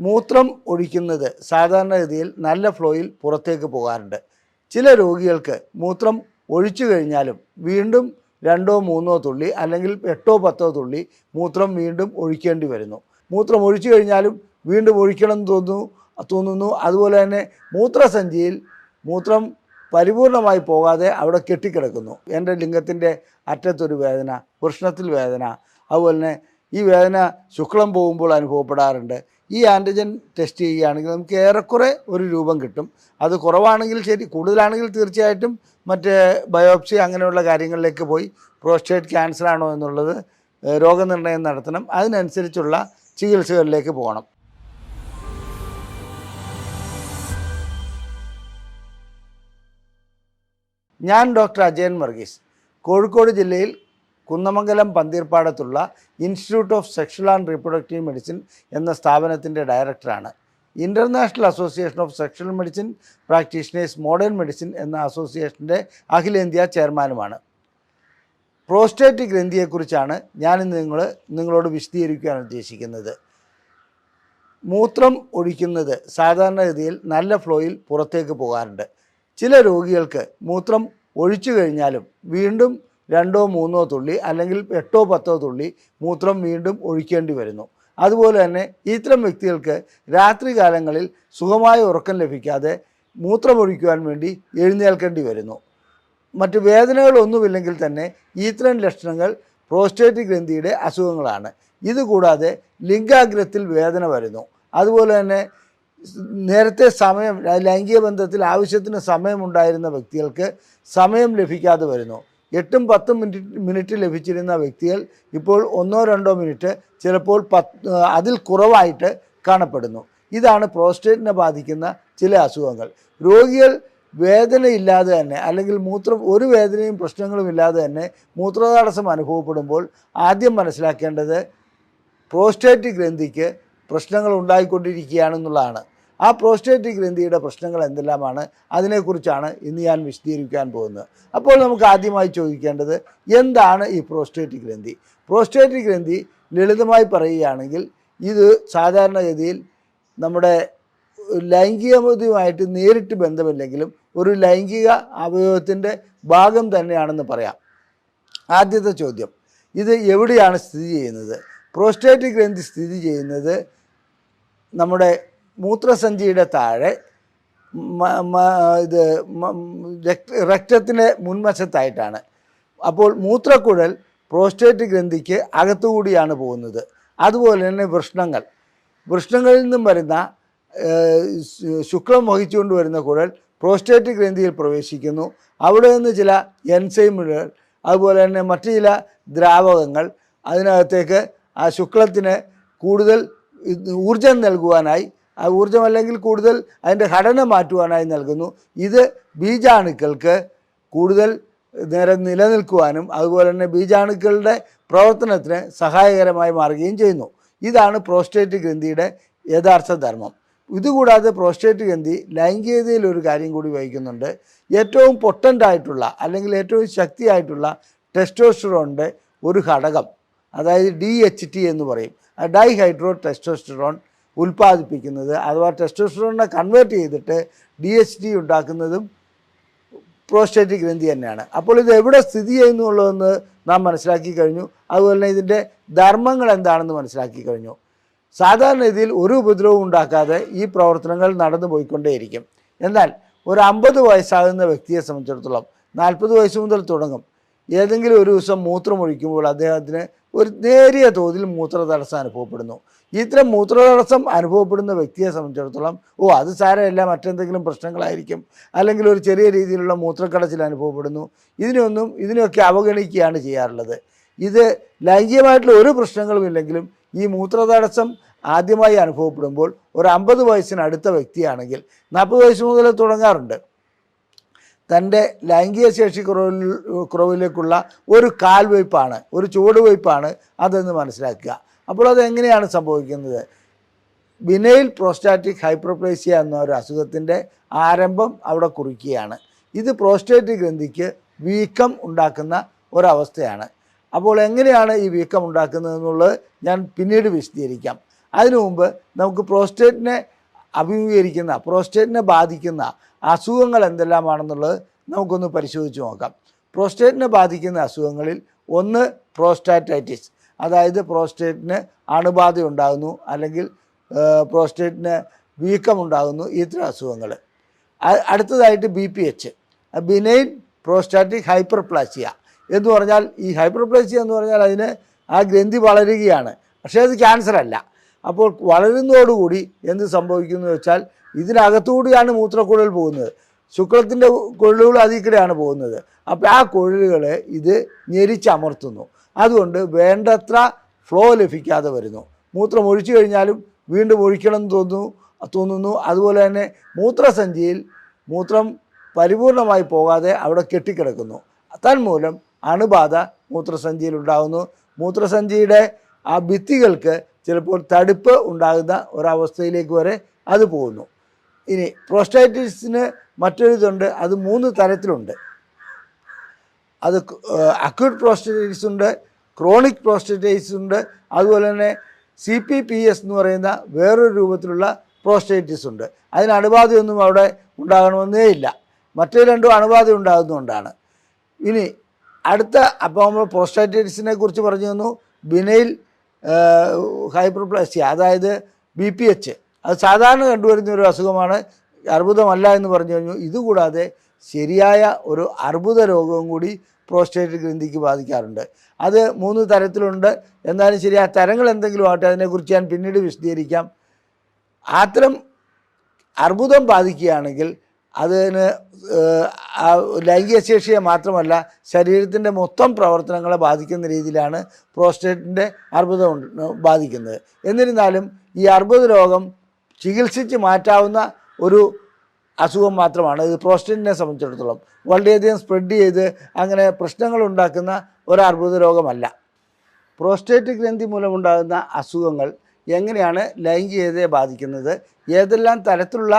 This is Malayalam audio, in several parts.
മൂത്രം ഒഴിക്കുന്നത് സാധാരണഗതിയിൽ നല്ല ഫ്ലോയിൽ പുറത്തേക്ക് പോകാറുണ്ട്. ചില രോഗികൾക്ക് മൂത്രം ഒഴിച്ചു കഴിഞ്ഞാലും വീണ്ടും 2-3 തുള്ളി അല്ലെങ്കിൽ 8-10 തുള്ളി മൂത്രം വീണ്ടും ഒഴിക്കേണ്ടി വരുന്നു. മൂത്രം ഒഴിച്ചു കഴിഞ്ഞാലും വീണ്ടും ഒഴിക്കണം തോന്നുന്നു. അതുപോലെ തന്നെ മൂത്രസഞ്ചിയിൽ മൂത്രം പരിപൂർണമായി പോകാതെ അവിടെ കെട്ടിക്കിടക്കുന്നു. എൻ്റെ ലിംഗത്തിൻ്റെ അറ്റത്തൊരു വേദന, വൃഷ്ണത്തിൽ വേദന, അതുപോലെ തന്നെ ഈ വേദന ശുക്ലം പോകുമ്പോൾ അനുഭവപ്പെടാറുണ്ട്. ഈ ആൻറ്റിജൻ ടെസ്റ്റ് ചെയ്യുകയാണെങ്കിൽ നമുക്ക് ഏറെക്കുറെ ഒരു രൂപം കിട്ടും. അത് കുറവാണെങ്കിൽ ശരി, കൂടുതലാണെങ്കിൽ തീർച്ചയായിട്ടും മറ്റ് ബയോപ്സി അങ്ങനെയുള്ള കാര്യങ്ങളിലേക്ക് പോയി പ്രോസ്റ്റേറ്റ് ക്യാൻസർ ആണോ എന്നുള്ളത് രോഗനിർണയം നടത്തണം. അതിനനുസരിച്ചുള്ള ചികിത്സകളിലേക്ക് പോകണം. ഞാൻ ഡോക്ടർ അജയൻ വർഗീസ്, കോഴിക്കോട് ജില്ലയിൽ കുന്നമംഗലം പന്തീർപ്പാടത്തുള്ള institute of sexual and reproductive medicine എന്ന സ്ഥാപനത്തിൻ്റെ ഡയറക്ടറാണ്. International association of sexual medicine practitioners modern medicine എന്ന അസോസിയേഷൻ്റെ അഖിലേന്ത്യാ ചെയർമാനുമാണ്. പ്രോസ്റ്റേറ്റ് ഗ്രന്ഥിയെക്കുറിച്ചാണ് ഞാനിന്ന് നിങ്ങളോട് വിശദീകരിക്കാൻ ഉദ്ദേശിക്കുന്നത്. മൂത്രം ഒഴിക്കുന്നത് സാധാരണഗതിയിൽ നല്ല ഫ്ലോയിൽ പുറത്തേക്ക് പോകാറുണ്ട്. ചില രോഗികൾക്ക് മൂത്രം ഒഴിച്ചു കഴിഞ്ഞാലും വീണ്ടും 2-3 തുള്ളി അല്ലെങ്കിൽ 8-10 തുള്ളി മൂത്രം വീണ്ടും ഒഴിക്കേണ്ടി വരുന്നു. അതുപോലെ തന്നെ ഇത്തരം വ്യക്തികൾക്ക് രാത്രി കാലങ്ങളിൽ സുഖമായ ഉറക്കം ലഭിക്കാതെ മൂത്രമൊഴിക്കുവാൻ വേണ്ടി എഴുന്നേൽക്കേണ്ടി വരുന്നു. മറ്റ് വേദനകളൊന്നുമില്ലെങ്കിൽ തന്നെ ഇത്തരം ലക്ഷണങ്ങൾ പ്രോസ്റ്റേറ്റ് ഗ്രന്ഥിയുടെ അസുഖങ്ങളാണ്. ഇതുകൂടാതെ ലിംഗാഗ്രത്തിൽ വേദന വരുന്നു. അതുപോലെ തന്നെ നേരത്തെ ലൈംഗിക ബന്ധത്തിൽ ആവശ്യത്തിന് സമയമുണ്ടായിരുന്ന വ്യക്തികൾക്ക് സമയം ലഭിക്കാതെ വരുന്നു. 8-10 മിനിറ്റ് ലഭിച്ചിരുന്ന വ്യക്തികൾ ഇപ്പോൾ 1-2 മിനിറ്റ്, ചിലപ്പോൾ അതിൽ കുറവായിട്ട് കാണപ്പെടുന്നു. ഇതാണ് പ്രോസ്റ്റേറ്റിനെ ബാധിക്കുന്ന ചില അസുഖങ്ങൾ. രോഗികൾ വേദനയില്ലാതെ തന്നെ അല്ലെങ്കിൽ ഒരു വേദനയും പ്രശ്നങ്ങളും ഇല്ലാതെ തന്നെ മൂത്രതടസ്സം അനുഭവപ്പെടുമ്പോൾ ആദ്യം മനസ്സിലാക്കേണ്ടത് പ്രോസ്റ്റേറ്റ് ഗ്രന്ഥിക്ക് പ്രശ്നങ്ങൾ ഉണ്ടായിക്കൊണ്ടിരിക്കുകയാണെന്നുള്ളതാണ്. ആ പ്രോസ്റ്റേറ്റ് ഗ്രന്ഥിയുടെ പ്രശ്നങ്ങൾ എന്തെല്ലാമാണ്, അതിനെക്കുറിച്ചാണ് ഇന്ന് ഞാൻ വിശദീകരിക്കാൻ പോകുന്നത്. അപ്പോൾ നമുക്ക് ആദ്യമായി ചോദിക്കേണ്ടത്, എന്താണ് ഈ പ്രോസ്റ്റേറ്റ് ഗ്രന്ഥി? പ്രോസ്റ്റേറ്റ് ഗ്രന്ഥി ലളിതമായി പറയുകയാണെങ്കിൽ ഇത് സാധാരണഗതിയിൽ നമ്മുടെ ലൈംഗികതയുമായിട്ട് നേരിട്ട് ബന്ധമില്ലെങ്കിലും ഒരു ലൈംഗിക അവയവത്തിൻ്റെ ഭാഗം തന്നെയാണെന്ന് പറയാം. ആദ്യത്തെ ചോദ്യം, ഇത് എവിടെയാണ് സ്ഥിതി ചെയ്യുന്നത്? പ്രോസ്റ്റേറ്റ് ഗ്രന്ഥി സ്ഥിതി ചെയ്യുന്നത് നമ്മുടെ മൂത്രസഞ്ചിയുടെ താഴെ രക്തത്തിൻ്റെ മുൻവശത്തായിട്ടാണ്. അപ്പോൾ മൂത്രക്കുഴൽ പ്രോസ്റ്റേറ്റ് ഗ്രന്ഥിക്ക് അകത്തുകൂടിയാണ് പോകുന്നത്. അതുപോലെ തന്നെ വൃഷ്ണങ്ങളിൽ നിന്നും വരുന്ന ശുക്ലം വഹിച്ചുകൊണ്ട് വരുന്ന കുഴൽ പ്രോസ്റ്റേറ്റ് ഗ്രന്ഥിയിൽ പ്രവേശിക്കുന്നു. അവിടെ നിന്ന് ചില എൻസൈമുകൾ, അതുപോലെ തന്നെ മറ്റു ചില ദ്രാവകങ്ങൾ അതിനകത്തേക്ക് ആ ശുക്ലത്തിന് കൂടുതൽ ഊർജം നൽകുവാനായി, ആ ഊർജം അല്ലെങ്കിൽ കൂടുതൽ അതിൻ്റെ ഘടന മാറ്റുവാനായി നൽകുന്നു. ഇത് ബീജാണുക്കൾക്ക് കൂടുതൽ നേരം നിലനിൽക്കുവാനും അതുപോലെ തന്നെ ബീജാണുക്കളുടെ പ്രവർത്തനത്തിന് സഹായകരമായി മാറുകയും ചെയ്യുന്നു. ഇതാണ് പ്രോസ്റ്റേറ്റ് ഗ്രന്ഥിയുടെ യഥാർത്ഥ ധർമ്മം. ഇതുകൂടാതെ പ്രോസ്റ്റേറ്റ് ഗ്രന്ഥി ലൈംഗികതയിൽ ഒരു കാര്യം കൂടി വഹിക്കുന്നുണ്ട്. ഏറ്റവും പൊട്ടൻ്റായിട്ടുള്ള അല്ലെങ്കിൽ ഏറ്റവും ശക്തിയായിട്ടുള്ള ടെസ്റ്റോസ്റ്ററോണിൻ്റെ ഒരു ഘടകം, അതായത് DHT എന്ന് പറയും, ഡൈഹൈഡ്രോ ടെസ്റ്റോസ്റ്ററോൺ ഉൽപ്പാദിപ്പിക്കുന്നത് അഥവാ ടെസ്റ്റോസ്റ്ററോണിനെ കൺവേർട്ട് ചെയ്തിട്ട് DHT ഉണ്ടാക്കുന്നതും പ്രോസ്റ്റേറ്റ് ഗ്രന്ഥി തന്നെയാണ്. അപ്പോൾ ഇത് എവിടെ സ്ഥിതി ചെയ്യുന്നു എന്നുള്ളതെന്ന് നാം മനസ്സിലാക്കി കഴിഞ്ഞു. അതുപോലെ തന്നെ ഇതിൻ്റെ ധർമ്മങ്ങൾ എന്താണെന്ന് മനസ്സിലാക്കി കഴിഞ്ഞു. സാധാരണ രീതിയിൽ ഒരു ഉപദ്രവവും ഉണ്ടാക്കാതെ ഈ പ്രവർത്തനങ്ങൾ നടന്നു പോയിക്കൊണ്ടേയിരിക്കും. എന്നാൽ ഒരു 50 വയസ്സാകുന്ന വ്യക്തിയെ സംബന്ധിച്ചിടത്തോളം 40 വയസ്സ് മുതൽ തുടങ്ങും. ഏതെങ്കിലും ഒരു ദിവസം മൂത്രമൊഴിക്കുമ്പോൾ അദ്ദേഹത്തിന് ഒരു നേരിയ തോതിൽ മൂത്രതടസ്സം അനുഭവപ്പെടുന്നു. ഇത്തരം മൂത്രതടസ്സം അനുഭവപ്പെടുന്ന വ്യക്തിയെ സംബന്ധിച്ചിടത്തോളം അത് സാരമില്ല, മറ്റെന്തെങ്കിലും പ്രശ്നങ്ങളായിരിക്കും, അല്ലെങ്കിൽ ഒരു ചെറിയ രീതിയിലുള്ള മൂത്രക്കടച്ചിൽ അനുഭവപ്പെടുന്നു, ഇതിനെയൊക്കെ അവഗണിക്കുകയാണ് ചെയ്യാറുള്ളത്. ഇത് ലൈംഗികമായിട്ടുള്ള ഒരു പ്രശ്നങ്ങളുമില്ലെങ്കിലും ഈ മൂത്രതടസ്സം ആദ്യമായി അനുഭവപ്പെടുമ്പോൾ ഒരു 50 വയസ്സിനടുത്ത വ്യക്തിയാണെങ്കിൽ 40 വയസ്സ് മുതൽ തുടങ്ങാറുണ്ട്. തൻ്റെ ലൈംഗിക ശേഷി കുറവിലേക്കുള്ള ഒരു കാൽവയ്പ്പാണ്, ഒരു ചുവടുവയ്പ്പാണ് അതെന്ന് മനസ്സിലാക്കുക. അപ്പോൾ അതെങ്ങനെയാണ് സംഭവിക്കുന്നത്? ബിനൈൽ പ്രോസ്റ്റാറ്റിക് ഹൈപ്പർപ്ലേസിയ എന്ന ഒരു അസുഖത്തിൻ്റെ ആരംഭം അവിടെ കുറിക്കുകയാണ്. ഇത് പ്രോസ്റ്റേറ്റ് ഗ്രന്ഥിക്ക് വീക്കം ഉണ്ടാക്കുന്ന ഒരവസ്ഥയാണ്. അപ്പോൾ എങ്ങനെയാണ് ഈ വീക്കം ഉണ്ടാക്കുന്നതെന്നുള്ളത് ഞാൻ പിന്നീട് വിശദീകരിക്കാം. അതിനു മുമ്പ് നമുക്ക് പ്രോസ്റ്റേറ്റിനെ ബാധിക്കുന്ന അസുഖങ്ങൾ എന്തെല്ലാമാണെന്നുള്ളത് നമുക്കൊന്ന് പരിശോധിച്ച് നോക്കാം. പ്രോസ്റ്റേറ്റിനെ ബാധിക്കുന്ന അസുഖങ്ങളിൽ ഒന്ന് പ്രോസ്റ്റാറ്റൈറ്റിസ്, അതായത് പ്രോസ്റ്റേറ്റിന് അണുബാധ ഉണ്ടാകുന്നു അല്ലെങ്കിൽ പ്രോസ്റ്റേറ്റിന് വീക്കമുണ്ടാകുന്നു, ഇത്തരം അസുഖങ്ങൾ. അടുത്തതായിട്ട് BPH, ബിനൈൻ പ്രോസ്റ്റാറ്റിക് ഹൈപ്പർപ്ലാസിയ എന്ന് പറഞ്ഞാൽ, ഈ ഹൈപ്പർപ്ലാസിയ എന്ന് പറഞ്ഞാൽ അതിന് ആ ഗ്രന്ഥി വളരുകയാണ്, പക്ഷേ അത് ക്യാൻസർ അല്ല. അപ്പോൾ വളരുന്നതോടുകൂടി എന്ത് സംഭവിക്കുന്നു വെച്ചാൽ ഇതിനകത്തുകൂടിയാണ് മൂത്രക്കുഴൽ പോകുന്നത്, ശുക്ലത്തിൻ്റെ കുഴലുകൾ അതിൽ കൂടെയാണ് പോകുന്നത്. അപ്പോൾ ആ കുഴലുകൾ ഇത് ഞെരിച്ചമർത്തുന്നു, അതുകൊണ്ട് വേണ്ടത്ര ഫ്ലോ ലഭിക്കാതെ വരുന്നു. മൂത്രം ഒഴിച്ചു കഴിഞ്ഞാലും വീണ്ടും ഒഴിക്കണം എന്ന് തോന്നുന്നു. അതുപോലെ തന്നെ മൂത്രസഞ്ചിയിൽ മൂത്രം പരിപൂർണമായി പോകാതെ അവിടെ കെട്ടിക്കിടക്കുന്നു. തന്മൂലം അണുബാധ മൂത്രസഞ്ചിയിൽ ഉണ്ടാകുന്നു. മൂത്രസഞ്ചിയുടെ ആ ഭിത്തികൾക്ക് ചിലപ്പോൾ തടുപ്പ് ഉണ്ടാകുന്ന ഒരവസ്ഥയിലേക്ക് വരെ അത് പോകുന്നു. ഇനി പ്രോസ്റ്റൈറ്റിസിന് മറ്റൊരിതുണ്ട്, അത് 3 തരത്തിലുണ്ട്. അത് അക്യൂട്ട് പ്രോസ്റ്റൈറ്റിസ് ഉണ്ട്, ക്രോണിക് പ്രോസ്റ്റൈറ്റിസ് ഉണ്ട്, അതുപോലെ തന്നെ CPPS എന്ന് പറയുന്ന വേറൊരു രൂപത്തിലുള്ള പ്രോസ്റ്റൈറ്റിസ് ഉണ്ട്. അതിന് അണുബാധയൊന്നും അവിടെ ഉണ്ടാകണമെന്നേ ഇല്ല, മറ്റേ രണ്ടും അണുബാധ ഉണ്ടാകുന്നതുകൊണ്ടാണ്. ഇനി അപ്പോൾ നമ്മൾ പ്രോസ്റ്റൈറ്റിസിനെ കുറിച്ച് പറഞ്ഞു തന്നു. ബിനൈൽ ഹൈപ്പർപ്ലാസിയ, അതായത് BPH, അത് സാധാരണ കണ്ടുവരുന്ന ഒരു അസുഖമാണ്, അർബുദമല്ല എന്ന് പറഞ്ഞു കഴിഞ്ഞു. ഇതുകൂടാതെ ശരിയായ ഒരു അർബുദ രോഗവും കൂടി പ്രോസ്റ്റേറ്റ് ഗ്രന്ഥിക്ക് ബാധിക്കാറുണ്ട്. അത് 3 തരത്തിലുണ്ട്. എന്നാലും ശരി, ആ തരങ്ങൾ എന്തെങ്കിലും ആവട്ടെ, അതിനെക്കുറിച്ച് ഞാൻ പിന്നീട് വിശദീകരിക്കാം. അത്തരം അർബുദം ബാധിക്കുകയാണെങ്കിൽ അതിന് ലൈംഗിക ശേഷിയെ മാത്രമല്ല ശരീരത്തിൻ്റെ മൊത്തം പ്രവർത്തനങ്ങളെ ബാധിക്കുന്ന രീതിയിലാണ് പ്രോസ്റ്റേറ്റിൻ്റെ അർബുദം ബാധിക്കുന്നത്. എന്നിരുന്നാലും ഈ അർബുദ രോഗം ചികിത്സിച്ച് മാറ്റാവുന്ന ഒരു അസുഖം മാത്രമാണ് ഇത്. പ്രോസ്റ്റേറ്റിനെ സംബന്ധിച്ചിടത്തോളം വളരെയധികം സ്പ്രെഡ് ചെയ്ത് അങ്ങനെ പ്രശ്നങ്ങൾ ഉണ്ടാക്കുന്ന ഒരു അർബുദ രോഗമല്ല. പ്രോസ്റ്റേറ്റ് ഗ്രന്ഥി മൂലമുണ്ടാകുന്ന അസുഖങ്ങൾ എങ്ങനെയാണ് ലൈംഗികതയെ ബാധിക്കുന്നത്, ഏതെല്ലാം തരത്തിലുള്ള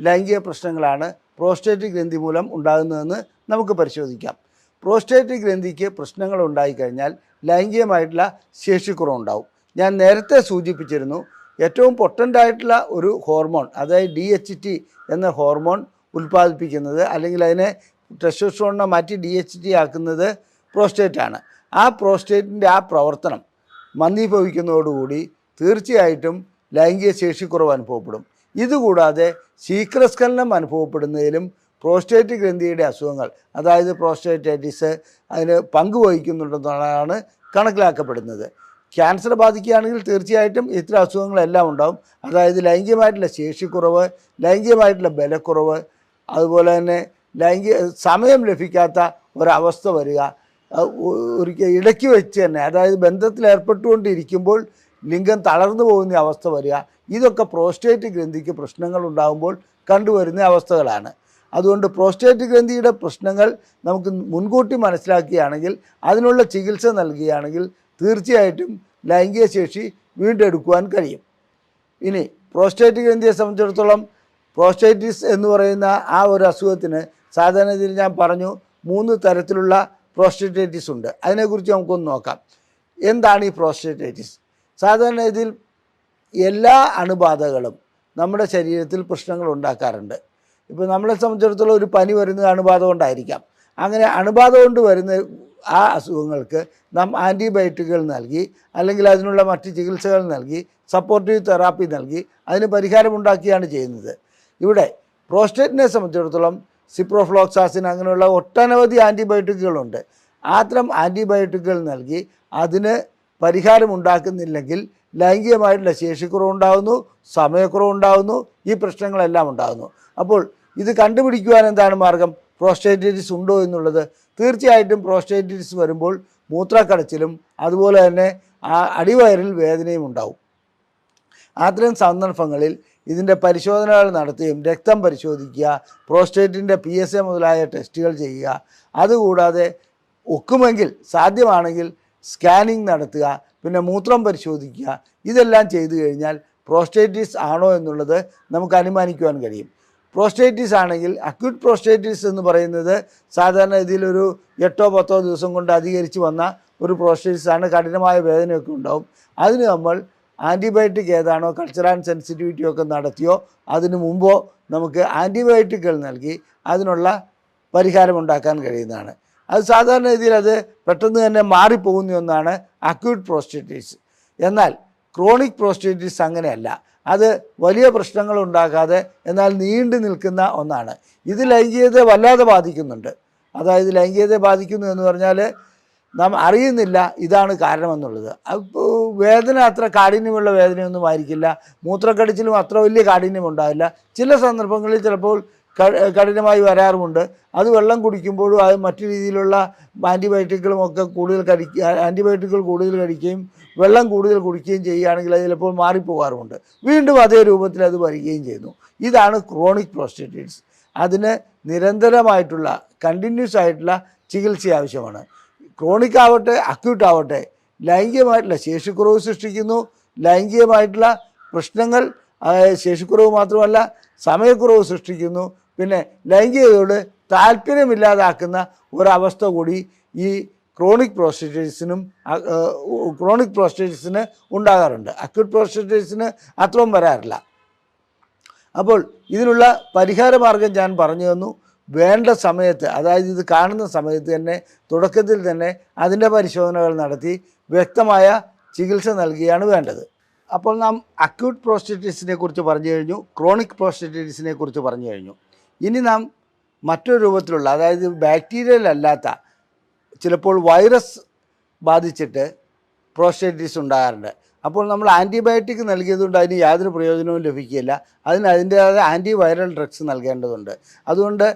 ലൈംഗിക പ്രശ്നങ്ങളാണ് പ്രോസ്റ്റേറ്റ് ഗ്രന്ഥി മൂലം ഉണ്ടാകുന്നതെന്ന് നമുക്ക് പരിശോധിക്കാം. പ്രോസ്റ്റേറ്റ് ഗ്രന്ഥിക്ക് പ്രശ്നങ്ങൾ ഉണ്ടായിക്കഴിഞ്ഞാൽ ലൈംഗികമായിട്ടുള്ള ശേഷിക്കുറവുണ്ടാവും. ഞാൻ നേരത്തെ സൂചിപ്പിച്ചിരുന്നു, ഏറ്റവും പൊട്ടൻ്റായിട്ടുള്ള ഒരു ഹോർമോൺ, അതായത് DHT എന്ന ഹോർമോൺ ഉൽപ്പാദിപ്പിക്കുന്നത്, അല്ലെങ്കിൽ അതിനെ ടെസ്റ്റോസ്റ്ററോണിനെ മാറ്റി DHT ആക്കുന്നത് പ്രോസ്റ്റേറ്റാണ്. ആ പ്രോസ്റ്റേറ്റിൻ്റെ ആ പ്രവർത്തനം മന്ദീഭവിക്കുന്നതോടുകൂടി തീർച്ചയായിട്ടും ലൈംഗിക ശേഷിക്കുറവ് അനുഭവപ്പെടും. ഇതുകൂടാതെ ശീഘ്രസ്ഖലനം അനുഭവപ്പെടുന്നതിലും പ്രോസ്റ്റേറ്റ് ഗ്രന്ഥിയുടെ അസുഖങ്ങൾ, അതായത് പ്രോസ്റ്റേറ്റൈറ്റിസ്, അതിന് പങ്കുവഹിക്കുന്നുണ്ടെന്നാണ് കണക്കിലാക്കപ്പെടുന്നത്. ക്യാൻസർ ബാധിക്കുകയാണെങ്കിൽ തീർച്ചയായിട്ടും ഇത്തരം അസുഖങ്ങളെല്ലാം ഉണ്ടാകും. അതായത് ലൈംഗികമായിട്ടുള്ള ശേഷിക്കുറവ്, ലൈംഗികമായിട്ടുള്ള ബലക്കുറവ്, അതുപോലെ തന്നെ സമയം ലഭിക്കാത്ത ഒരവസ്ഥ വരിക, ഒരിക്കൽ ഇടയ്ക്ക് വെച്ച് തന്നെ, അതായത് ബന്ധത്തിൽ ഏർപ്പെട്ടുകൊണ്ടിരിക്കുമ്പോൾ ലിംഗം തളർന്നു പോകുന്ന അവസ്ഥ വരിക, ഇതൊക്കെ പ്രോസ്റ്റേറ്റ് ഗ്രന്ഥിക്ക് പ്രശ്നങ്ങൾ ഉണ്ടാകുമ്പോൾ കണ്ടുവരുന്ന അവസ്ഥകളാണ്. അതുകൊണ്ട് പ്രോസ്റ്റേറ്റ് ഗ്രന്ഥിയുടെ പ്രശ്നങ്ങൾ നമുക്ക് മുൻകൂട്ടി മനസ്സിലാക്കുകയാണെങ്കിൽ, അതിനുള്ള ചികിത്സ നൽകുകയാണെങ്കിൽ തീർച്ചയായിട്ടും ലൈംഗിക ശേഷി വീണ്ടെടുക്കുവാൻ കഴിയും. ഇനി പ്രോസ്റ്റേറ്റ് ഗ്രന്ഥിയെ സംബന്ധിച്ചിടത്തോളം പ്രോസ്റ്റൈറ്റിസ് എന്ന് പറയുന്ന ആ ഒരു അസുഖത്തിന് സാധാരണ രീതിയിൽ ഞാൻ പറഞ്ഞു 3 തരത്തിലുള്ള പ്രോസ്റ്റേറ്റൈറ്റിസ് ഉണ്ട്. അതിനെക്കുറിച്ച് നമുക്കൊന്ന് നോക്കാം. എന്താണ് ഈ പ്രോസ്റ്റേറ്റൈറ്റിസ്? സാധാരണ ഇതിൽ എല്ലാ അണുബാധകളും നമ്മുടെ ശരീരത്തിൽ പ്രശ്നങ്ങൾ ഉണ്ടാക്കാറുണ്ട്. ഇപ്പോൾ നമ്മളെ സംബന്ധിച്ചിടത്തോളം ഒരു പനി വരുന്നത് അണുബാധ കൊണ്ടായിരിക്കാം. അങ്ങനെ അണുബാധ കൊണ്ട് വരുന്ന ആ അസുഖങ്ങൾക്ക് നാം ആൻറ്റിബയോട്ടിക്കുകൾ നൽകി, അല്ലെങ്കിൽ അതിനുള്ള മറ്റ് ചികിത്സകൾ നൽകി, സപ്പോർട്ടീവ് തെറാപ്പി നൽകി അതിന് പരിഹാരമുണ്ടാക്കുകയാണ് ചെയ്യുന്നത്. ഇവിടെ പ്രോസ്റ്റേറ്റിനെ സംബന്ധിച്ചിടത്തോളം സിപ്രോഫ്ലോക്സാസിൻ അങ്ങനെയുള്ള ഒട്ടനവധി ആൻറ്റിബയോട്ടിക്കുകളുണ്ട്. അത്തരം ആൻറ്റിബയോട്ടിക്കുകൾ നൽകി അതിന് പരിഹാരമുണ്ടാക്കുന്നില്ലെങ്കിൽ ലൈംഗികമായിട്ടുള്ള ശേഷിക്കുറവുണ്ടാകുന്നു, സമയക്കുറവുണ്ടാകുന്നു, ഈ പ്രശ്നങ്ങളെല്ലാം ഉണ്ടാകുന്നു. അപ്പോൾ ഇത് കണ്ടുപിടിക്കുവാൻ എന്താണ് മാർഗം? പ്രോസ്റ്റേറ്റൈറ്റിസ് ഉണ്ടോ എന്നുള്ളത്. തീർച്ചയായിട്ടും പ്രോസ്റ്റേറ്റൈറ്റിസ് വരുമ്പോൾ മൂത്രക്കടച്ചിലും അതുപോലെ തന്നെ അടിവയറിൽ വേദനയും ഉണ്ടാവും. അത്തരം സന്ദർഭങ്ങളിൽ ഇതിൻ്റെ പരിശോധനകൾ നടത്തുകയും രക്തം പരിശോധിക്കുക, പ്രോസ്റ്റേറ്റിൻ്റെ PSA മുതലായ ടെസ്റ്റുകൾ ചെയ്യുക, അതുകൂടാതെ ഒക്കുമെങ്കിൽ സാധ്യമാണെങ്കിൽ സ്കാനിങ് നടത്തുക, പിന്നെ മൂത്രം പരിശോധിക്കുക. ഇതെല്ലാം ചെയ്തു കഴിഞ്ഞാൽ പ്രോസ്റ്റേറ്റിസ് ആണോ എന്നുള്ളത് നമുക്ക് അനുമാനിക്കുവാൻ കഴിയും. പ്രോസ്റ്റേറ്റിസ് ആണെങ്കിൽ അക്യൂട്ട് പ്രോസ്റ്റേറ്റിസ് എന്ന് പറയുന്നത് സാധാരണ ഇതിലൊരു 8-10 ദിവസം കൊണ്ട് അധികരിച്ച് വന്ന ഒരു പ്രോസ്റ്റേറ്റിസ് ആണ്. കഠിനമായ വേദനയൊക്കെ ഉണ്ടാവും. അതിന് നമ്മൾ ആൻറ്റിബയോട്ടിക് ഏതാണോ കൾച്ചർ ആൻഡ് സെൻസിറ്റിവിറ്റി ഒക്കെ നടത്തിയോ അതിനു മുമ്പോ നമുക്ക് ആൻറ്റിബയോട്ടിക്കുകൾ നൽകി അതിനുള്ള പരിഹാരമുണ്ടാക്കാൻ കഴിയുന്നതാണ്. അത് സാധാരണ രീതിയിൽ അത് പെട്ടെന്ന് തന്നെ മാറിപ്പോകുന്ന ഒന്നാണ് അക്യൂട്ട് പ്രോസ്റ്റേറ്റൈറ്റിസ്. എന്നാൽ ക്രോണിക് പ്രോസ്റ്റേറ്റൈറ്റിസ് അങ്ങനെയല്ല. അത് വലിയ പ്രശ്നങ്ങൾ ഉണ്ടാക്കാതെ എന്നാൽ നീണ്ടു നിൽക്കുന്ന ഒന്നാണ്. ഇത് ലൈംഗികതയെ വല്ലാതെ ബാധിക്കുന്നുണ്ട്. അതായത് ലൈംഗികതയെ ബാധിക്കുന്നു എന്ന് പറഞ്ഞാൽ നാം അറിയുന്നില്ല ഇതാണ് കാരണമെന്നുള്ളത്. അപ്പോൾ വേദന അത്ര കാഠിന്യമുള്ള വേദനയൊന്നും ആയിരിക്കില്ല, മൂത്രക്കടിച്ചിലും അത്ര വലിയ കാഠിന്യം ഉണ്ടാവില്ല. ചില സന്ദർഭങ്ങളിൽ ചിലപ്പോൾ കഠിനമായി വരാറുമുണ്ട്. അത് വെള്ളം കുടിക്കുമ്പോഴും അത് മറ്റു രീതിയിലുള്ള ആൻറ്റിബയോട്ടിക്കുകളും ഒക്കെ ആൻറ്റിബയോട്ടിക്കുകൾ കൂടുതൽ കഴിക്കുകയും വെള്ളം കൂടുതൽ കുടിക്കുകയും ചെയ്യുകയാണെങ്കിൽ അത് ചിലപ്പോൾ മാറിപ്പോകാറുമുണ്ട്. വീണ്ടും അതേ രൂപത്തിൽ അത് വരികയും ചെയ്യുന്നു. ഇതാണ് ക്രോണിക് പ്രോസ്റ്റേറ്റൈറ്റിസ്. അതിന് നിരന്തരമായിട്ടുള്ള കണ്ടിന്യൂസ് ആയിട്ടുള്ള ചികിത്സ ആവശ്യമാണ്. ക്രോണിക് ആവട്ടെ അക്യൂട്ട് ആവട്ടെ ലൈംഗികമായിട്ടുള്ള ശേഷിക്കുറവ് സൃഷ്ടിക്കുന്നു. ലൈംഗികമായിട്ടുള്ള പ്രശ്നങ്ങൾ ശേഷിക്കുറവ് മാത്രമല്ല സമയക്കുറവ് സൃഷ്ടിക്കുന്നു. പിന്നെ ലൈംഗികതയോട് താല്പര്യമില്ലാതാക്കുന്ന ഒരവസ്ഥ കൂടി ഈ ക്രോണിക് പ്രോസ്റ്റേറ്റൈറ്റിസിന് ഉണ്ടാകാറുണ്ട്. അക്യൂട്ട് പ്രോസ്റ്റേറ്റൈറ്റിസിന് അത്രയും വരാറില്ല. അപ്പോൾ ഇതിനുള്ള പരിഹാര മാർഗം ഞാൻ പറഞ്ഞു തന്നു. വേണ്ട സമയത്ത്, അതായത് ഇത് കാണുന്ന സമയത്ത് തന്നെ തുടക്കത്തിൽ തന്നെ അതിൻ്റെ പരിശോധനകൾ നടത്തി വ്യക്തമായ ചികിത്സ നൽകുകയാണ് വേണ്ടത്. അപ്പോൾ നാം അക്യൂട്ട് പ്രോസ്റ്റേറ്റൈറ്റിസിനെ കുറിച്ച് പറഞ്ഞു കഴിഞ്ഞു, ക്രോണിക് പ്രോസ്റ്റേറ്റൈറ്റിസിനെ കുറിച്ച് പറഞ്ഞു കഴിഞ്ഞു. ഇനി നാം മറ്റൊരു രൂപത്തിലുള്ള, അതായത് ബാക്ടീരിയൽ അല്ലാത്ത, ചിലപ്പോൾ വൈറസ് ബാധിച്ചിട്ട് പ്രോസ്റ്റേറ്റൈറ്റിസ് ഉണ്ടാകാറുണ്ട്. അപ്പോൾ നമ്മൾ ആൻറ്റിബയോട്ടിക് നൽകിയതുകൊണ്ട് അതിന് യാതൊരു പ്രയോജനവും ലഭിക്കില്ല. അതിൻ്റേതായ ആൻറ്റി വൈറൽ ഡ്രഗ്സ് നൽകേണ്ടതുണ്ട്. അതുകൊണ്ട്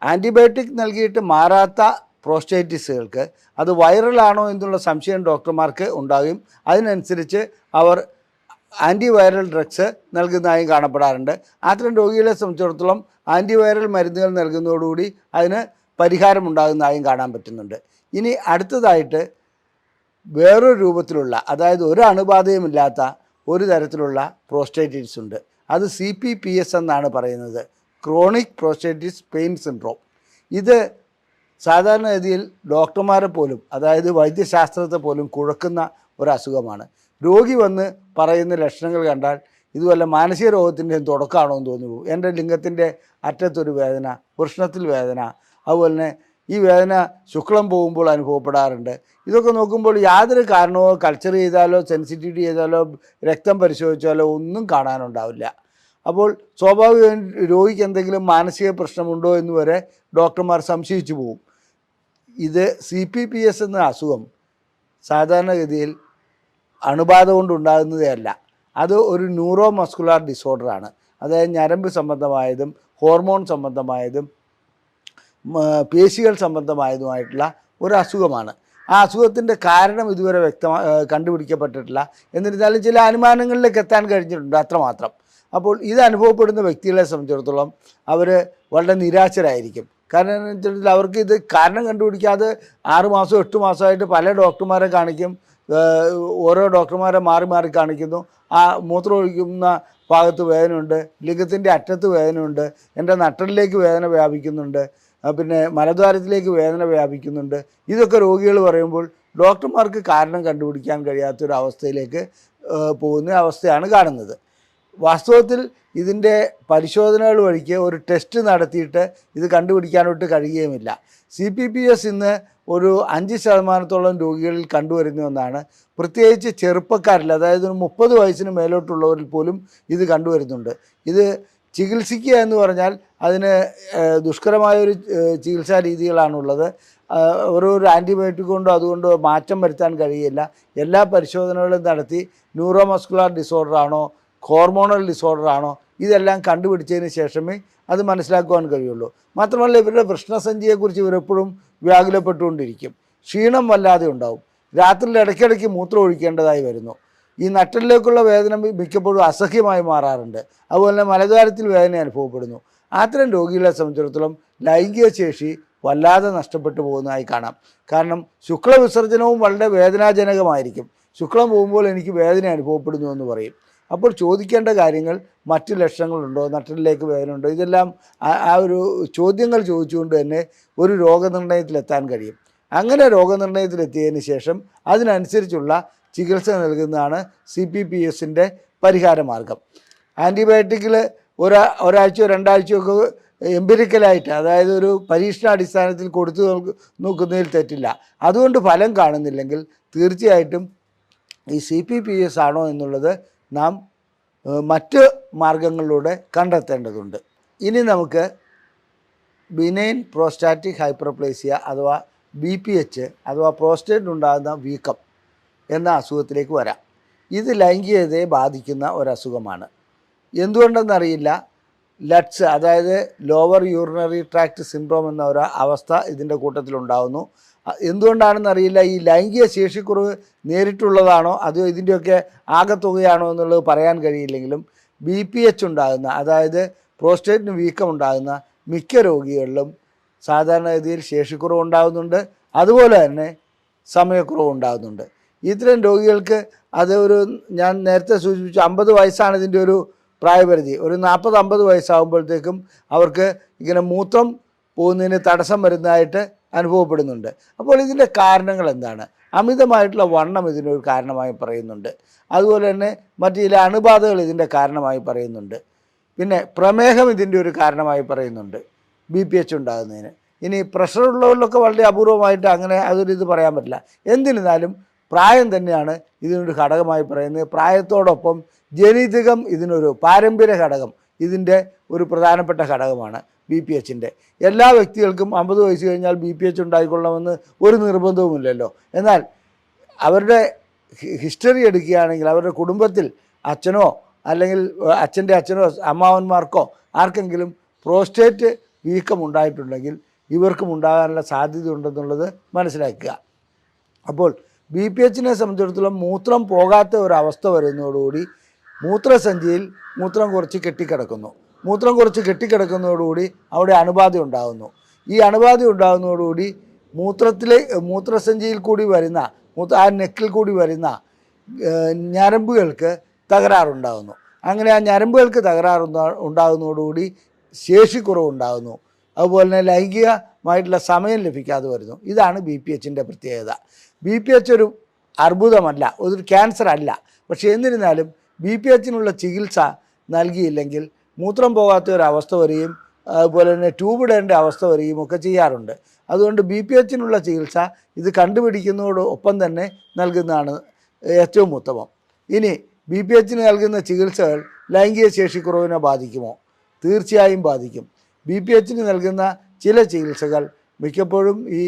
ആൻറ്റിബയോട്ടിക് നൽകിയിട്ട് മാറാത്ത പ്രോസ്റ്റേറ്റിസുകൾക്ക് അത് വൈറലാണോ എന്നുള്ള സംശയം ഡോക്ടർമാർക്ക് ഉണ്ടാകും. അതിനനുസരിച്ച് അവർ ആൻറ്റിവൈറൽ ഡ്രഗ്സ് നൽകുന്നതായും കാണപ്പെടാറുണ്ട്. അത്തരം രോഗികളെ സംബന്ധിച്ചിടത്തോളം ആൻറ്റിവൈറൽ മരുന്നുകൾ നൽകുന്നതോടുകൂടി അതിന് പരിഹാരമുണ്ടാകുന്നതായും കാണാൻ പറ്റുന്നുണ്ട്. ഇനി അടുത്തതായിട്ട് വേറൊരു രൂപത്തിലുള്ള, അതായത് ഒരു അണുബാധയുമില്ലാത്ത ഒരു തരത്തിലുള്ള പ്രോസ്റ്റേറ്റൈറ്റിസ് ഉണ്ട്. അത് CPPS എന്നാണ് പറയുന്നത്, ക്രോണിക് പ്രോസ്റ്റേറ്റൈറ്റിസ് പെയിൻ സിൻഡ്രോം. ഇത് സാധാരണഗതിയിൽ ഡോക്ടർമാരെ പോലും, അതായത് വൈദ്യശാസ്ത്രത്തെ പോലും കുഴക്കുന്ന ഒരു അസുഖമാണ്. രോഗി വന്ന് പറയുന്ന ലക്ഷണങ്ങൾ കണ്ടാൽ ഇത് വല്ല മാനസിക രോഗത്തിൻ്റെയും തുടക്കമാണോ എന്ന് തോന്നി പോകും. എൻ്റെ ലിംഗത്തിൻ്റെ അറ്റത്തൊരു വേദന, വൃഷ്ണത്തിൽ വേദന, അതുപോലെ തന്നെ ഈ വേദന ശുക്ലം പോകുമ്പോൾ അനുഭവപ്പെടാറുണ്ട്. ഇതൊക്കെ നോക്കുമ്പോൾ യാതൊരു കാരണമോ കൾച്ചർ ചെയ്താലോ സെൻസിറ്റിവിറ്റി ചെയ്താലോ രക്തം പരിശോധിച്ചാലോ ഒന്നും കാണാനുണ്ടാവില്ല. അപ്പോൾ സ്വാഭാവികമായും രോഗിക്ക് എന്തെങ്കിലും മാനസിക പ്രശ്നമുണ്ടോ എന്ന് വരെ ഡോക്ടർമാർ സംശയിച്ചു പോകും. ഇത് CPPS എന്ന അസുഖം സാധാരണഗതിയിൽ അണുബാധ കൊണ്ടുണ്ടാകുന്നതേ അല്ല. അത് ഒരു ന്യൂറോ മസ്കുലാർ ഡിസോർഡറാണ്. അതായത് ഞരമ്പ് സംബന്ധമായതും ഹോർമോൺ സംബന്ധമായതും പേശികൾ സംബന്ധമായതുമായിട്ടുള്ള ഒരു അസുഖമാണ്. ആ അസുഖത്തിൻ്റെ കാരണം ഇതുവരെ കണ്ടുപിടിക്കപ്പെട്ടിട്ടില്ല. എന്നിരുന്നാലും ചില അനുമാനങ്ങളിലേക്ക് എത്താൻ കഴിഞ്ഞിട്ടുണ്ട്, അത്രമാത്രം. അപ്പോൾ ഇത് അനുഭവപ്പെടുന്ന വ്യക്തികളെ സംബന്ധിച്ചിടത്തോളം അവർ വളരെ നിരാശരായിരിക്കും. കാരണം എന്ന് വെച്ചിട്ടുണ്ടെങ്കിൽ അവർക്ക് ഇത് കാരണം കണ്ടുപിടിക്കാതെ 6 മാസം 8 മാസമായിട്ട് പല ഡോക്ടർമാരെ കാണിക്കും. ഓരോ ഡോക്ടർമാരെ മാറി മാറി കാണിക്കുന്നു. ആ മൂത്രം ഒഴിക്കുന്ന ഭാഗത്ത് വേദനയുണ്ട്, ലിംഗത്തിൻ്റെ അറ്റത്ത് വേദനയുണ്ട്, എൻ്റെ നട്ടലിലേക്ക് വേദന വ്യാപിക്കുന്നുണ്ട്, പിന്നെ മലദ്വാരത്തിലേക്ക് വേദന വ്യാപിക്കുന്നുണ്ട്. ഇതൊക്കെ രോഗികൾ പറയുമ്പോൾ ഡോക്ടർമാർക്ക് കാരണം കണ്ടുപിടിക്കാൻ കഴിയാത്തൊരവസ്ഥയിലേക്ക് പോകുന്ന അവസ്ഥയാണ് കാണുന്നത്. വാസ്തവത്തിൽ ഇതിൻ്റെ പരിശോധനകൾ വഴിക്ക് ഒരു ടെസ്റ്റ് നടത്തിയിട്ട് ഇത് കണ്ടുപിടിക്കാനോട്ട് കഴിയുകയുമില്ല. CPPS ഇന്ന് ഒരു 5% രോഗികളിൽ കണ്ടുവരുന്ന ഒന്നാണ്. പ്രത്യേകിച്ച് ചെറുപ്പക്കാരിൽ, അതായത് 30 വയസ്സിന് മേലോട്ടുള്ളവരിൽ പോലും ഇത് കണ്ടുവരുന്നുണ്ട്. ഇത് ചികിത്സിക്കുക എന്ന് പറഞ്ഞാൽ അതിന് ദുഷ്കരമായൊരു ചികിത്സാ രീതികളാണുള്ളത്. ഓരോ ആൻറ്റിബയോട്ടിക് കൊണ്ടോ അതുകൊണ്ടോ മാറ്റം വരുത്താൻ കഴിയില്ല. എല്ലാ പരിശോധനകളും നടത്തി ന്യൂറോ മസ്കുലാർ ഡിസോർഡർ ആണോ ഹോർമോണൽ ഡിസോർഡർ ആണോ ഇതെല്ലാം കണ്ടുപിടിച്ചതിന് ശേഷമേ അത് മനസ്സിലാക്കുവാൻ കഴിയുള്ളൂ. മാത്രമല്ല ഇവരുടെ വൃഷ്ണസഞ്ചിയെക്കുറിച്ച് ഇവരെപ്പോഴും വ്യാകുലപ്പെട്ടുകൊണ്ടിരിക്കും. ക്ഷീണം വല്ലാതെ ഉണ്ടാവും. രാത്രിയിൽ ഇടയ്ക്കിടയ്ക്ക് മൂത്രം ഒഴിക്കേണ്ടതായി വരുന്നു. ഈ നട്ടലിലേക്കുള്ള വേദന മിക്കപ്പോഴും അസഹ്യമായി മാറാറുണ്ട്. അതുപോലെ തന്നെ മലദ്വാരത്തിൽ വേദന അനുഭവപ്പെടുന്നു. അത്തരം രോഗികളെ സംബന്ധിച്ചിടത്തോളം ലൈംഗിക ശേഷി വല്ലാതെ നഷ്ടപ്പെട്ടു പോകുന്നതായി കാണാം. കാരണം ശുക്ലവിസർജനവും വളരെ വേദനാജനകമായിരിക്കും. ശുക്ലം പോകുമ്പോൾ എനിക്ക് വേദന അനുഭവപ്പെടുന്നു എന്ന് പറയും. അപ്പോൾ ചോദിക്കേണ്ട കാര്യങ്ങൾ മറ്റ് ലക്ഷണങ്ങളുണ്ടോ, നട്ടലിലേക്ക് വേദനയുണ്ടോ, ഇതെല്ലാം ആ ഒരു ചോദ്യങ്ങൾ ചോദിച്ചുകൊണ്ട് തന്നെ ഒരു രോഗനിർണയത്തിലെത്താൻ കഴിയും. അങ്ങനെ രോഗനിർണയത്തിലെത്തിയതിന് ശേഷം അതിനനുസരിച്ചുള്ള ചികിത്സ നൽകുന്നതാണ് CPPSൻ്റെ പരിഹാര മാർഗം. ആൻറ്റിബയോട്ടിക്കിൽ ഒരാഴ്ചയോ 2 ആഴ്ചയൊക്കെ എംപിരിക്കലായിട്ട്, അതായത് ഒരു പരീക്ഷണാടിസ്ഥാനത്തിൽ കൊടുത്തു നോക്കുന്നതിൽ തെറ്റില്ല. അതുകൊണ്ട് ഫലം കാണുന്നില്ലെങ്കിൽ തീർച്ചയായിട്ടും ഈ CPPS ആണോ എന്നുള്ളത് നാം മറ്റ് മാർഗങ്ങളിലൂടെ കണ്ടെത്തേണ്ടതുണ്ട്. ഇനി നമുക്ക് ബിനൈൻ പ്രോസ്റ്റാറ്റിക് ഹൈപ്പർപ്ലേസിയ അഥവാ BPH അഥവാ പ്രോസ്റ്റേറ്റിനുണ്ടാകുന്ന വീക്കം എന്ന അസുഖത്തിലേക്ക് വരാം. ഇത് ലൈംഗികതയെ ബാധിക്കുന്ന ഒരസുഖമാണ്. എന്തുകൊണ്ടെന്നറിയില്ല, ലട്സ് അതായത് ലോവർ യൂറിനറി ട്രാക്ട് സിൻഡ്രോം എന്ന ഒരു അവസ്ഥ ഇതിൻ്റെ കൂട്ടത്തിലുണ്ടാകുന്നു. എന്തുകൊണ്ടാണെന്നറിയില്ല, ഈ ലൈംഗിക ശേഷിക്കുറവ് നേരിട്ടുള്ളതാണോ അതോ ഇതിൻ്റെയൊക്കെ ആകെത്തുകയാണോ എന്നുള്ളത് പറയാൻ കഴിയില്ലെങ്കിലും BPH ഉണ്ടാകുന്ന, അതായത് പ്രോസ്റ്റേറ്റിന് വീക്കം ഉണ്ടാകുന്ന മിക്ക രോഗികളിലും സാധാരണഗതിയിൽ ശേഷിക്കുറവ് ഉണ്ടാകുന്നുണ്ട്, അതുപോലെ തന്നെ സമയക്കുറവ് ഉണ്ടാകുന്നുണ്ട്. ഇത്തരം രോഗികൾക്ക് ഞാൻ നേരത്തെ സൂചിപ്പിച്ച 50 വയസ്സാണ് ഇതിൻ്റെ ഒരു പ്രായപരിധി. ഒരു 40-50 വയസ്സാകുമ്പോഴത്തേക്കും അവർക്ക് ഇങ്ങനെ മൂത്രം പോകുന്നതിന് തടസ്സം വരുന്നതായിട്ട് അനുഭവപ്പെടുന്നുണ്ട്. അപ്പോൾ ഇതിൻ്റെ കാരണങ്ങൾ എന്താണ്? അമിതമായിട്ടുള്ള വണ്ണം ഇതിനൊരു കാരണമായി പറയുന്നുണ്ട്. അതുപോലെ തന്നെ മറ്റു ചില അണുബാധകൾ ഇതിൻ്റെ കാരണമായി പറയുന്നുണ്ട്. പിന്നെ പ്രമേഹം ഇതിൻ്റെ ഒരു കാരണമായി പറയുന്നുണ്ട് BPH ഉണ്ടാകുന്നതിന്. ഇനി പ്രഷറുള്ളവരിലൊക്കെ വളരെ അപൂർവമായിട്ട് അങ്ങനെ ഇത് പറയാൻ പറ്റില്ല. എന്നിരുന്നാലും പ്രായം തന്നെയാണ് ഇതിനൊരു ഘടകമായി പറയുന്നത്. പ്രായത്തോടൊപ്പം ജനിതകം ഇതിനൊരു പാരമ്പര്യ ഘടകം ഇതിൻ്റെ ഒരു പ്രധാനപ്പെട്ട ഘടകമാണ് BPHൻ്റെ. എല്ലാ വ്യക്തികൾക്കും 50 വയസ്സ് കഴിഞ്ഞാൽ BPH ഉണ്ടായിക്കൊള്ളണമെന്ന് ഒരു നിർബന്ധവുമില്ലല്ലോ. എന്നാൽ അവരുടെ ഹിസ്റ്ററി എടുക്കുകയാണെങ്കിൽ അവരുടെ കുടുംബത്തിൽ അച്ഛനോ അല്ലെങ്കിൽ അച്ഛൻ്റെ അച്ഛനോ അമ്മാവന്മാർക്കോ ആർക്കെങ്കിലും പ്രോസ്റ്റേറ്റ് വീക്കം ഉണ്ടായിട്ടുണ്ടെങ്കിൽ ഇവർക്കും ഉണ്ടാകാനുള്ള സാധ്യത ഉണ്ടെന്നുള്ളത് മനസ്സിലാക്കുക. അപ്പോൾ BPHനെ സംബന്ധിച്ചിടത്തോളം മൂത്രം പോകാത്ത ഒരവസ്ഥ വരുന്നതോടുകൂടി മൂത്രസഞ്ചിയിൽ മൂത്രം കുറച്ച് കെട്ടിക്കിടക്കുന്നു. മൂത്രം കുറച്ച് കെട്ടിക്കിടക്കുന്നതോടുകൂടി അവിടെ അണുബാധ ഉണ്ടാകുന്നു. ഈ അണുബാധ ഉണ്ടാകുന്നതോടുകൂടി മൂത്രസഞ്ചിയിൽ കൂടി വരുന്ന ആ നെക്കിൽ കൂടി വരുന്ന ഞരമ്പുകൾക്ക് തകരാറുണ്ടാകുന്നു. അങ്ങനെ ആ ഞരമ്പുകൾക്ക് ഉണ്ടാകുന്നതോടുകൂടി ശേഷിക്കുറവുണ്ടാകുന്നു. അതുപോലെ തന്നെ ലൈംഗികമായിട്ടുള്ള സമയം ലഭിക്കാതെ വരുന്നു. ഇതാണ് BPHൻ്റെ പ്രത്യേകത. BPH ഒരു അർബുദമല്ല, ഒരു ക്യാൻസർ അല്ല. പക്ഷേ എന്നിരുന്നാലും BPHനുള്ള ചികിത്സ നൽകിയില്ലെങ്കിൽ മൂത്രം പോകാത്ത ഒരവസ്ഥ വരികയും അതുപോലെ തന്നെ ട്യൂബ് ഇടേണ്ട അവസ്ഥ വരികയും ഒക്കെ ചെയ്യാറുണ്ട്. അതുകൊണ്ട് BPHനുള്ള ചികിത്സ ഇത് കണ്ടുപിടിക്കുന്നതോടൊപ്പം തന്നെ നൽകുന്നതാണ് ഏറ്റവും ഉത്തമം. ഇനി BPHന് നൽകുന്ന ചികിത്സകൾ ലൈംഗിക ശേഷിക്കുറവിനെ ബാധിക്കുമോ? തീർച്ചയായും ബാധിക്കും. BPHന് നൽകുന്ന ചില ചികിത്സകൾ മിക്കപ്പോഴും ഈ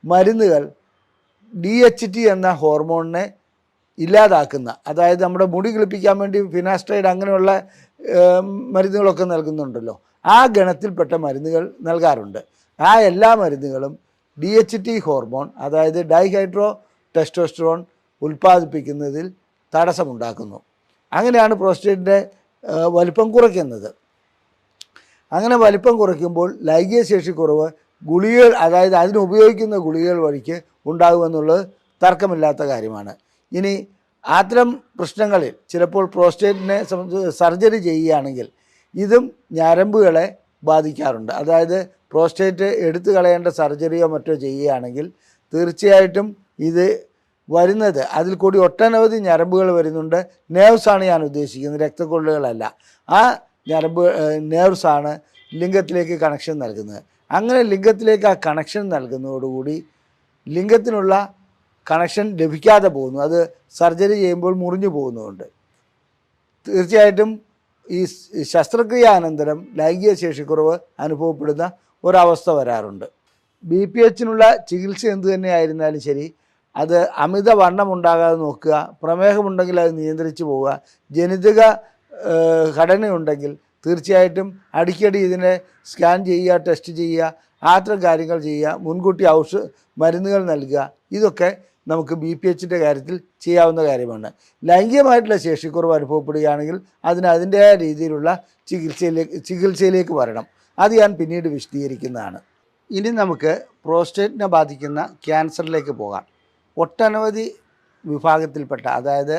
മരുന്നുകൾ DHT എന്ന ഹോർമോണിനെ ഇല്ലാതാക്കുന്ന, അതായത് നമ്മുടെ മുടി കിളിപ്പിക്കാൻ വേണ്ടി ഫിനാസ്ട്രൈഡ് അങ്ങനെയുള്ള മരുന്നുകളൊക്കെ നൽകുന്നുണ്ടല്ലോ, ആ ഗണത്തിൽപ്പെട്ട മരുന്നുകൾ നൽകാറുണ്ട്. ആ എല്ലാ മരുന്നുകളും DHT ഹോർമോൺ അതായത് ഡൈഹൈഡ്രോ ടെസ്റ്റോസ്റ്ററോൺ ഉൽപ്പാദിപ്പിക്കുന്നതിൽ തടസ്സമുണ്ടാക്കുന്നു. അങ്ങനെയാണ് പ്രോസ്റ്റേറ്റിൻ്റെ വലിപ്പം കുറയ്ക്കുന്നത്. അങ്ങനെ വലിപ്പം കുറയ്ക്കുമ്പോൾ ലൈംഗിക ശേഷിക്കുറവ് ഗുളികകൾ, അതായത് അതിനുപയോഗിക്കുന്ന ഗുളികകൾ വഴിക്ക് ഉണ്ടാകുമെന്നുള്ളത് തർക്കമില്ലാത്ത കാര്യമാണ്. ഇനി അത്തരം പ്രശ്നങ്ങളിൽ ചിലപ്പോൾ പ്രോസ്റ്റേറ്റിനെ സർജറി ചെയ്യുകയാണെങ്കിൽ ഇതും ഞരമ്പുകളെ ബാധിക്കാറുണ്ട്. അതായത് പ്രോസ്റ്റേറ്റ് എടുത്തു കളയേണ്ട സർജറിയോ മറ്റോ ചെയ്യുകയാണെങ്കിൽ തീർച്ചയായിട്ടും ഇത് വരുന്നത് അതിൽ കൂടി ഒട്ടനവധി ഞരമ്പുകൾ വരുന്നുണ്ട്. നേഴ്സാണ് ഞാൻ ഉദ്ദേശിക്കുന്നത്, രക്തക്കൊള്ളുകളല്ല. ആ നേഴ്സാണ് ലിംഗത്തിലേക്ക് കണക്ഷൻ നൽകുന്നത്. അങ്ങനെ ലിംഗത്തിലേക്ക് ആ കണക്ഷൻ നൽകുന്നതോടുകൂടി ലിംഗത്തിനുള്ള കണക്ഷൻ ലഭിക്കാതെ പോകുന്നു. അത് സർജറി ചെയ്യുമ്പോൾ മുറിഞ്ഞു പോകുന്നുണ്ട്. തീർച്ചയായിട്ടും ഈ ശസ്ത്രക്രിയാനന്തരം ലൈംഗിക ശേഷിക്കുറവ് അനുഭവപ്പെടുന്ന ഒരവസ്ഥ വരാറുണ്ട്. BPHനുള്ള ചികിത്സ എന്തു തന്നെയായിരുന്നാലും ശരി, അത് അമിത വണ്ണം ഉണ്ടാകാതെ നോക്കുക, പ്രമേഹമുണ്ടെങ്കിൽ അത് നിയന്ത്രിച്ചു പോവുക, ജനിതക ഘടനയുണ്ടെങ്കിൽ തീർച്ചയായിട്ടും അടിക്കടി ഇതിനെ സ്കാൻ ചെയ്യുക, ടെസ്റ്റ് ചെയ്യുക, അത്തരം കാര്യങ്ങൾ ചെയ്യുക, മുൻകൂട്ടി മരുന്നുകൾ നൽകുക. ഇതൊക്കെ നമുക്ക് BPHൻ്റെ കാര്യത്തിൽ ചെയ്യാവുന്ന കാര്യമാണ്. ലൈംഗികമായിട്ടുള്ള ശേഷിക്കുറവ് അനുഭവപ്പെടുകയാണെങ്കിൽ അതിൻ്റെതായ രീതിയിലുള്ള ചികിത്സയിലേക്ക് വരണം. അത് ഞാൻ പിന്നീട് വിശദീകരിക്കുന്നതാണ്. ഇനി നമുക്ക് പ്രോസ്റ്റേറ്റിനെ ബാധിക്കുന്ന ക്യാൻസറിലേക്ക് പോകാം. ഒട്ടനവധി വിഭാഗത്തിൽപ്പെട്ട, അതായത്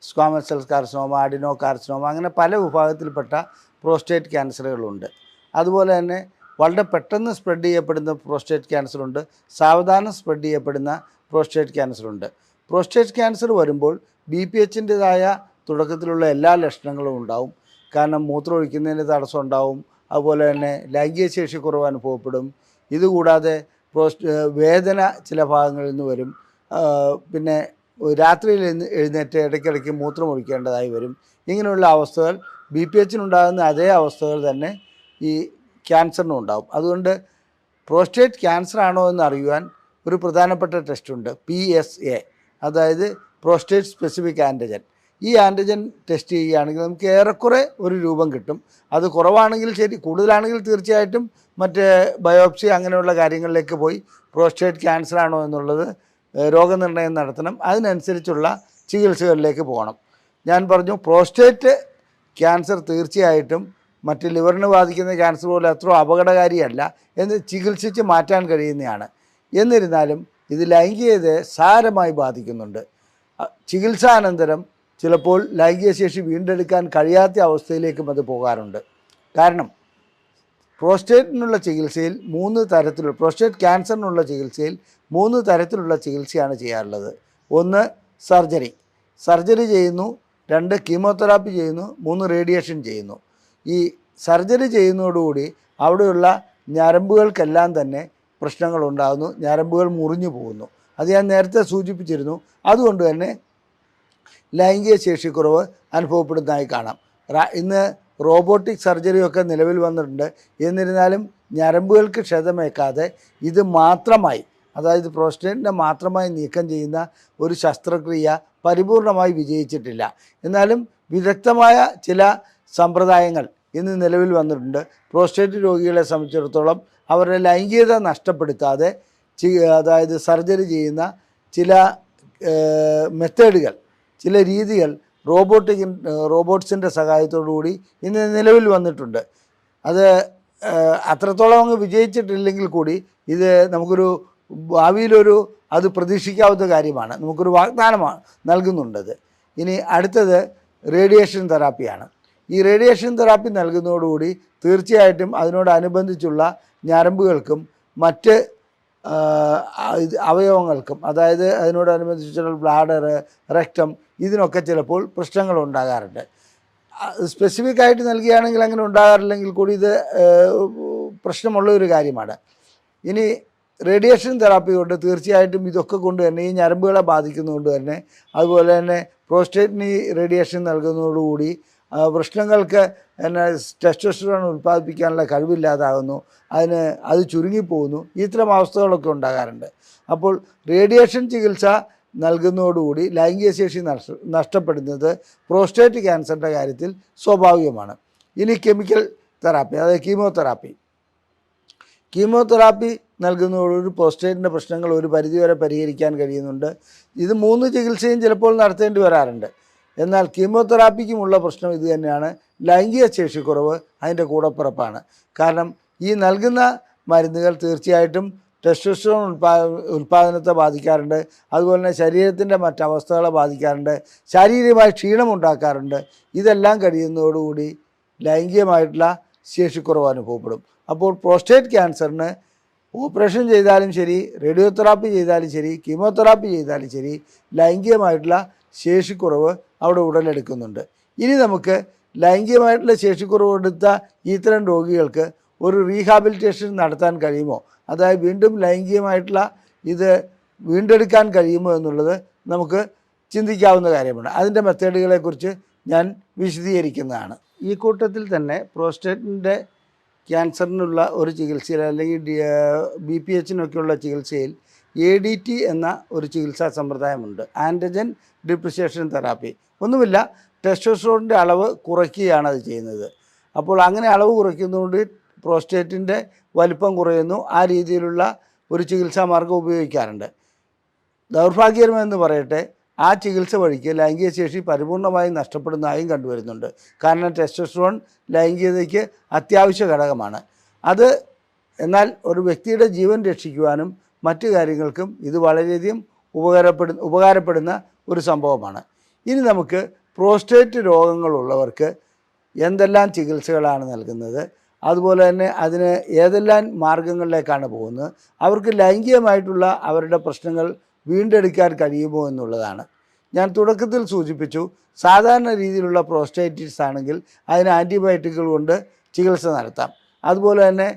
squamous cell carcinoma, adeno carcinoma, അങ്ങനെ പല വിഭാഗത്തിൽപ്പെട്ട പ്രോസ്റ്റേറ്റ് ക്യാൻസറുകളുണ്ട്. അതുപോലെ തന്നെ വളരെ പെട്ടെന്ന് സ്പ്രെഡ് ചെയ്യപ്പെടുന്ന പ്രോസ്റ്റേറ്റ് ക്യാൻസറുണ്ട്, സാവധാനം സ്പ്രെഡ് ചെയ്യപ്പെടുന്ന പ്രോസ്റ്റേറ്റ് ക്യാൻസറുണ്ട്. പ്രോസ്റ്റേറ്റ് ക്യാൻസർ വരുമ്പോൾ BPHൻ്റെതായ തുടക്കത്തിലുള്ള എല്ലാ ലക്ഷണങ്ങളും ഉണ്ടാവും. കാരണം മൂത്രമൊഴിക്കുന്നതിന് തടസ്സം ഉണ്ടാവും, അതുപോലെ തന്നെ ലൈംഗിക ശേഷി കുറവ് അനുഭവപ്പെടും. ഇതുകൂടാതെ വേദന ചില ഭാഗങ്ങളിൽ നിന്ന് വരും. പിന്നെ രാത്രിയിൽ എഴുന്നേറ്റ് ഇടയ്ക്കിടയ്ക്ക് മൂത്രമൊഴിക്കേണ്ടതായി വരും. ഇങ്ങനെയുള്ള അവസ്ഥകൾ BPHനുണ്ടാകുന്ന അതേ അവസ്ഥകൾ തന്നെ ഈ ക്യാൻസറിനും ഉണ്ടാകും. അതുകൊണ്ട് പ്രോസ്റ്റേറ്റ് ക്യാൻസർ ആണോ എന്ന് അറിയുവാൻ ഒരു പ്രധാനപ്പെട്ട ടെസ്റ്റുണ്ട്, PSA, അതായത് പ്രോസ്റ്റേറ്റ് സ്പെസിഫിക് ആൻറ്റിജൻ. ഈ ആൻറ്റിജൻ ടെസ്റ്റ് ചെയ്യുകയാണെങ്കിൽ നമുക്ക് ഏറെക്കുറെ ഒരു രൂപം കിട്ടും. അത് കുറവാണെങ്കിൽ ശരി, കൂടുതലാണെങ്കിൽ തീർച്ചയായിട്ടും മറ്റ് ബയോപ്സി അങ്ങനെയുള്ള കാര്യങ്ങളിലേക്ക് പോയി പ്രോസ്റ്റേറ്റ് ക്യാൻസർ ആണോ എന്നുള്ളത് രോഗനിർണയം നടത്തണം. അതിനനുസരിച്ചുള്ള ചികിത്സകളിലേക്ക് പോകണം. ഞാൻ പറഞ്ഞു പ്രോസ്റ്റേറ്റ് ക്യാൻസർ തീർച്ചയായിട്ടും മറ്റ് ലിവറിന് ബാധിക്കുന്ന ക്യാൻസർ പോലെ അത്ര അപകടകാരിയല്ല എന്ന് ചികിത്സിച്ച് മാറ്റാൻ കഴിയുന്നതാണ്. എന്നിരുന്നാലും ഇത് ലൈംഗികതയെ സാരമായി ബാധിക്കുന്നുണ്ട്. ചികിത്സാനന്തരം ചിലപ്പോൾ ലൈംഗിക ശേഷി വീണ്ടെടുക്കാൻ കഴിയാത്ത അവസ്ഥയിലേക്കും അത് പോകാറുണ്ട്. കാരണം പ്രോസ്റ്റേറ്റിനുള്ള ചികിത്സയിൽ 3 തരത്തിലുള്ള, പ്രോസ്റ്റേറ്റ് ക്യാൻസറിനുള്ള ചികിത്സയിൽ 3 തരത്തിലുള്ള ചികിത്സയാണ് ചെയ്യാറുള്ളത്. 1 സർജറി ചെയ്യുന്നു, 2 കീമോതെറാപ്പി ചെയ്യുന്നു, 3 റേഡിയേഷൻ ചെയ്യുന്നു. ഈ സർജറി ചെയ്യുന്നതോടുകൂടി അവിടെയുള്ള ഞരമ്പുകൾക്കെല്ലാം തന്നെ പ്രശ്നങ്ങളുണ്ടാകുന്നു, ഞരമ്പുകൾ മുറിഞ്ഞു പോകുന്നു. അത് ഞാൻ നേരത്തെ സൂചിപ്പിച്ചിരുന്നു. അതുകൊണ്ട് തന്നെ ലൈംഗിക ശേഷിക്കുറവ് അനുഭവപ്പെടുന്നതായി കാണാം. ഇന്ന് റോബോട്ടിക് സർജറിയൊക്കെ നിലവിൽ വന്നിട്ടുണ്ട്. എന്നിരുന്നാലും ഞരമ്പുകൾക്ക് ക്ഷതമേക്കാതെ ഇത് മാത്രമായി, അതായത് പ്രോസ്റ്റേറ്റിനെ മാത്രമായി നീക്കം ചെയ്യുന്ന ഒരു ശസ്ത്രക്രിയ പരിപൂർണമായി വിജയിച്ചിട്ടില്ല. എന്നാലും വിദഗ്ധമായ ചില സമ്പ്രദായങ്ങൾ ഇന്ന് നിലവിൽ വന്നിട്ടുണ്ട്. പ്രോസ്റ്റേറ്റ് രോഗികളെ സംബന്ധിച്ചിടത്തോളം അവരുടെ ലൈംഗികത നഷ്ടപ്പെടുത്താതെ അതായത് സർജറി ചെയ്യുന്ന ചില മെത്തേഡുകൾ, ചില രീതികൾ റോബോട്ട്സിൻ്റെ സഹായത്തോടു കൂടി ഇന്ന് നിലവിൽ വന്നിട്ടുണ്ട്. അത് അത്രത്തോളം അങ്ങ് വിജയിച്ചിട്ടില്ലെങ്കിൽ കൂടി ഇത് നമുക്കൊരു ഭാവിയിലൊരു അത് പ്രതീക്ഷിക്കാവുന്ന കാര്യമാണ്. നമുക്കൊരു വാഗ്ദാനമാണ് നൽകുന്നുണ്ടത്. ഇനി അടുത്തത് റേഡിയേഷൻ തെറാപ്പിയാണ്. ഈ റേഡിയേഷൻ തെറാപ്പി നൽകുന്നതോടുകൂടി തീർച്ചയായിട്ടും അതിനോടനുബന്ധിച്ചുള്ള ഞരമ്പുകൾക്കും മറ്റ് അവയവങ്ങൾക്കും, അതായത് അതിനോടനുബന്ധിച്ചുള്ള ബ്ലാഡർ, റെക്ടം, ഇതിനൊക്കെ ചിലപ്പോൾ പ്രശ്നങ്ങൾ ഉണ്ടാകാറുണ്ട്. സ്പെസിഫിക്കായിട്ട് നൽകുകയാണെങ്കിൽ അങ്ങനെ ഉണ്ടാകാറില്ലെങ്കിൽ കൂടി ഇത് പ്രശ്നമുള്ള ഒരു കാര്യമാണ്. ഇനി റേഡിയേഷൻ തെറാപ്പി കൊണ്ട് തീർച്ചയായിട്ടും ഇതൊക്കെ കൊണ്ട് തന്നെ ഈ ഞരമ്പുകളെ ബാധിക്കുന്നതുകൊണ്ട് തന്നെ, അതുപോലെ തന്നെ പ്രോസ്റ്റേറ്റിന് ഈ റേഡിയേഷൻ നൽകുന്നതോടുകൂടി വൃഷ്ണങ്ങൾക്ക് ടെസ്റ്റോസ്റ്ററോൺ ഉൽപ്പാദിപ്പിക്കാനുള്ള കഴിവില്ലാതാകുന്നു, അത് ചുരുങ്ങിപ്പോകുന്നു. ഇത്തരം അവസ്ഥകളൊക്കെ ഉണ്ടാകാറുണ്ട്. അപ്പോൾ റേഡിയേഷൻ ചികിത്സ നൽകുന്നതോടുകൂടി ലൈംഗിക ശേഷി നഷ്ടപ്പെടുന്നത് പ്രോസ്റ്റേറ്റ് ക്യാൻസറിൻ്റെ കാര്യത്തിൽ സ്വാഭാവികമാണ്. ഇനി കെമിക്കൽ തെറാപ്പി, അതായത് കീമോതെറാപ്പി നൽകുന്നതോടുകൂടി പ്രോസ്റ്റേറ്റിൻ്റെ പ്രശ്നങ്ങൾ ഒരു പരിധിവരെ പരിഹരിക്കാൻ കഴിയുന്നുണ്ട്. ഇത് 3 ചികിത്സയും ചിലപ്പോൾ നടത്തേണ്ടി വരാറുണ്ട്. എന്നാൽ കീമോതെറാപ്പിക്കുമുള്ള പ്രശ്നം ഇത് തന്നെയാണ്, ലൈംഗിക ശേഷിക്കുറവ് അതിൻ്റെ കൂടപ്പിറപ്പാണ്. കാരണം ഈ നൽകുന്ന മരുന്നുകൾ തീർച്ചയായിട്ടും ടെസ്റ്റോസ്റ്ററോൺ ഉൽപ്പാദനത്തെ ബാധിക്കാറുണ്ട്, അതുപോലെ തന്നെ ശരീരത്തിൻ്റെ മറ്റവസ്ഥകളെ ബാധിക്കാറുണ്ട്, ശാരീരികമായി ക്ഷീണമുണ്ടാക്കാറുണ്ട്. ഇതെല്ലാം കഴിയുന്നതോടുകൂടി ലൈംഗികമായിട്ടുള്ള ശേഷിക്കുറവ് അനുഭവപ്പെടും. അപ്പോൾ പ്രോസ്റ്റേറ്റ് ക്യാൻസറിന് ഓപ്പറേഷൻ ചെയ്താലും ശരി, റേഡിയോതെറാപ്പി ചെയ്താലും ശരി, കീമോതെറാപ്പി ചെയ്താലും ശരി, ലൈംഗികമായിട്ടുള്ള ശേഷിക്കുറവ് അവിടെ ഉടലെടുക്കുന്നുണ്ട്. ഇനി നമുക്ക് ലൈംഗികമായിട്ടുള്ള ശേഷിക്കുറവ് എടുത്ത ഇത്തരം രോഗികൾക്ക് ഒരു റീഹാബിലിറ്റേഷൻ നടത്താൻ കഴിയുമോ, അതായത് വീണ്ടും ലൈംഗികമായിട്ടുള്ള ഇത് വീണ്ടെടുക്കാൻ കഴിയുമോ എന്നുള്ളത് നമുക്ക് ചിന്തിക്കാവുന്ന കാര്യമാണ്. അതിൻ്റെ മെത്തേഡുകളെക്കുറിച്ച് ഞാൻ വിശദീകരിക്കുന്നതാണ്. ഈ കൂട്ടത്തിൽ തന്നെ പ്രോസ്റ്റേറ്റിൻ്റെ ക്യാൻസറിനുള്ള ഒരു ചികിത്സയിൽ, അല്ലെങ്കിൽ BPHനൊക്കെയുള്ള ചികിത്സയിൽ ADT എന്ന ഒരു ചികിത്സാ സമ്പ്രദായമുണ്ട്, ആൻറ്റിജൻ ഡിപ്രിസിയേഷൻ തെറാപ്പി. ഒന്നുമില്ല, ടെസ്റ്റോസ്റ്ററോണിൻ്റെ അളവ് കുറയ്ക്കുകയാണ് അത് ചെയ്യുന്നത്. അപ്പോൾ അങ്ങനെ അളവ് കുറയ്ക്കുന്നതുകൊണ്ട് പ്രോസ്റ്റേറ്റിൻ്റെ വലിപ്പം കുറയുന്നു. ആ രീതിയിലുള്ള ഒരു ചികിത്സാ മാർഗം ഉപയോഗിക്കാറുണ്ട്. ദൗർഭാഗ്യകരമെന്ന് പറയട്ടെ, ആ ചികിത്സ വഴിക്ക് ലൈംഗിക ശേഷി പരിപൂർണമായും നഷ്ടപ്പെടുന്നതായും കണ്ടുവരുന്നുണ്ട്. കാരണം ടെസ്റ്റോസ്റ്ററോൺ ലൈംഗികതയ്ക്ക് അത്യാവശ്യ ഘടകമാണ്. എന്നാൽ ഒരു വ്യക്തിയുടെ ജീവൻ രക്ഷിക്കുവാനും മറ്റു കാര്യങ്ങൾക്കും ഇത് വളരെയധികം ഉപകാരപ്പെടുന്ന ഒരു സംഭവമാണ്. ഇനി നമുക്ക് പ്രോസ്റ്റേറ്റ് രോഗങ്ങളുള്ളവർക്ക് എന്തെല്ലാം ചികിത്സകളാണ് നൽകുന്നത്, അതുപോലെ തന്നെ അതിന് ഏതെല്ലാം മാർഗങ്ങളിലേക്കാണ് പോകുന്നത്, അവർക്ക് ലൈംഗികമായിട്ടുള്ള അവരുടെ പ്രശ്നങ്ങൾ വീണ്ടെടുക്കാൻ കഴിയുമോ എന്നുള്ളതാണ്. ഞാൻ തുടക്കത്തിൽ സൂചിപ്പിച്ചു, സാധാരണ രീതിയിലുള്ള പ്രോസ്റ്റേറ്റിസ് ആണെങ്കിൽ അതിന് ആൻറ്റിബയോട്ടിക്കുകൾ കൊണ്ട് ചികിത്സ നടത്താം. അതുപോലെ തന്നെ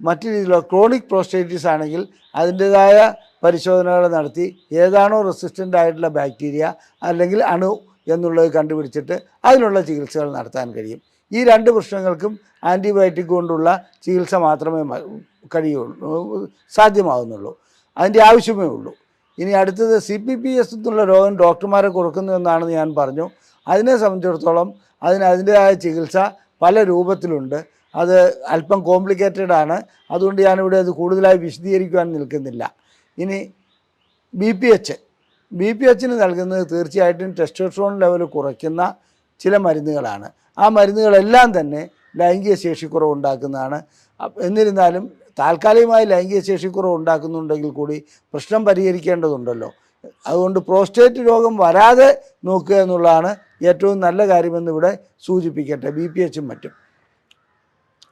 മറ്റു രീതിയിലുള്ള ക്രോണിക് പ്രോസ്റ്റേറ്റിസ് ആണെങ്കിൽ അതിൻ്റേതായ പരിശോധനകൾ നടത്തി ഏതാണോ റെസിസ്റ്റൻ്റ് ആയിട്ടുള്ള ബാക്ടീരിയ അല്ലെങ്കിൽ അണു എന്നുള്ളത് കണ്ടുപിടിച്ചിട്ട് അതിനുള്ള ചികിത്സകൾ നടത്താൻ കഴിയും. ഈ രണ്ട് പ്രശ്നങ്ങൾക്കും ആൻറ്റിബയോട്ടിക് കൊണ്ടുള്ള ചികിത്സ മാത്രമേ സാധ്യമാകുന്നുള്ളൂ, അതിൻ്റെ ആവശ്യമേ ഉള്ളൂ. ഇനി അടുത്തത് CPPS എന്നുള്ള രോഗം ഡോക്ടർമാരെ കൊടുക്കുന്നതെന്നാണെന്ന് ഞാൻ പറഞ്ഞു. അതിനെ സംബന്ധിച്ചിടത്തോളം അതിൻ്റേതായ ചികിത്സ പല രൂപത്തിലുണ്ട്. അത് അല്പം കോംപ്ലിക്കേറ്റഡ് ആണ്. അതുകൊണ്ട് ഞാനിവിടെ അത് കൂടുതലായി വിശദീകരിക്കുവാൻ നിൽക്കുന്നില്ല. ഇനി BPHന് നൽകുന്നത് തീർച്ചയായിട്ടും ടെസ്റ്റോസ്റ്ററോൺ ലെവൽ കുറയ്ക്കുന്ന ചില മരുന്നുകളാണ്. ആ മരുന്നുകളെല്ലാം തന്നെ ലൈംഗിക ശേഷിക്കുറവ് ഉണ്ടാക്കുന്നതാണ്. എന്നിരുന്നാലും താൽക്കാലികമായി ലൈംഗിക ശേഷിക്കുറവ് ഉണ്ടാക്കുന്നുണ്ടെങ്കിൽ കൂടി പ്രശ്നം പരിഹരിക്കേണ്ടതുണ്ടല്ലോ. അതുകൊണ്ട് പ്രോസ്റ്റേറ്റ് രോഗം വരാതെ നോക്കുക എന്നുള്ളതാണ് ഏറ്റവും നല്ല കാര്യമെന്ന് ഇവിടെ സൂചിപ്പിക്കട്ടെ, BPHും മറ്റും.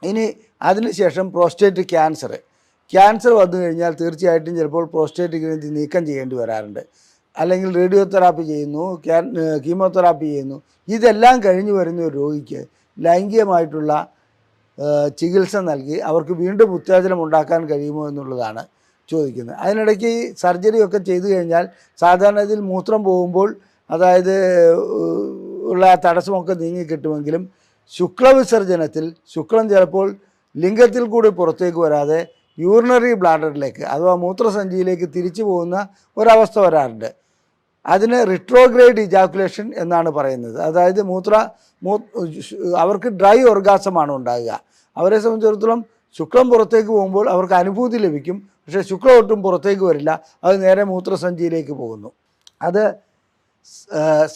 ഇനി അതിനുശേഷം പ്രോസ്റ്റേറ്റ് ക്യാൻസർ വന്നു കഴിഞ്ഞാൽ തീർച്ചയായിട്ടും ചിലപ്പോൾ പ്രോസ്റ്റേറ്റ് ഗ്രന്ഥി നീക്കം ചെയ്യേണ്ടി വരാറുണ്ട്. അല്ലെങ്കിൽ റേഡിയോതെറാപ്പി ചെയ്യുന്നു, കീമോതെറാപ്പി ചെയ്യുന്നു. ഇതെല്ലാം കഴിഞ്ഞു വരുന്ന ഒരു രോഗിക്ക് ലൈംഗികമായിട്ടുള്ള ചികിത്സ നൽകി അവർക്ക് വീണ്ടും ഉത്തേജനം ഉണ്ടാക്കാൻ കഴിയുമോ എന്നുള്ളതാണ് ചോദിക്കുന്നത്. അതിനിടയ്ക്ക് ഈ സർജറിയൊക്കെ ചെയ്തു കഴിഞ്ഞാൽ സാധാരണ ഇതിൽ മൂത്രം പോകുമ്പോൾ അതായത് ഉള്ള തടസ്സമൊക്കെ നീങ്ങിക്കിട്ടുമെങ്കിലും ശുക്ലവിസർജനത്തിൽ ശുക്ലം ചിലപ്പോൾ ലിംഗത്തിൽ കൂടി പുറത്തേക്ക് വരാതെ യൂറിനറി ബ്ലാഡറിലേക്ക് അഥവാ മൂത്രസഞ്ചിയിലേക്ക് തിരിച്ചു പോകുന്ന ഒരവസ്ഥ വരാറുണ്ട്. അതിന് റിട്രോഗ്രേഡ് ഇജാക്കുലേഷൻ എന്നാണ് പറയുന്നത്. അതായത് അവർക്ക് ഡ്രൈ ഓർഗാസമാണ് ഉണ്ടാകുക. അവരെ സംബന്ധിച്ചിടത്തോളം ശുക്ലം പുറത്തേക്ക് പോകുമ്പോൾ അവർക്ക് അനുഭൂതി ലഭിക്കും, പക്ഷേ ശുക്ലം ഒട്ടും പുറത്തേക്ക് വരില്ല, അത് നേരെ മൂത്രസഞ്ചിയിലേക്ക് പോകുന്നു. അത്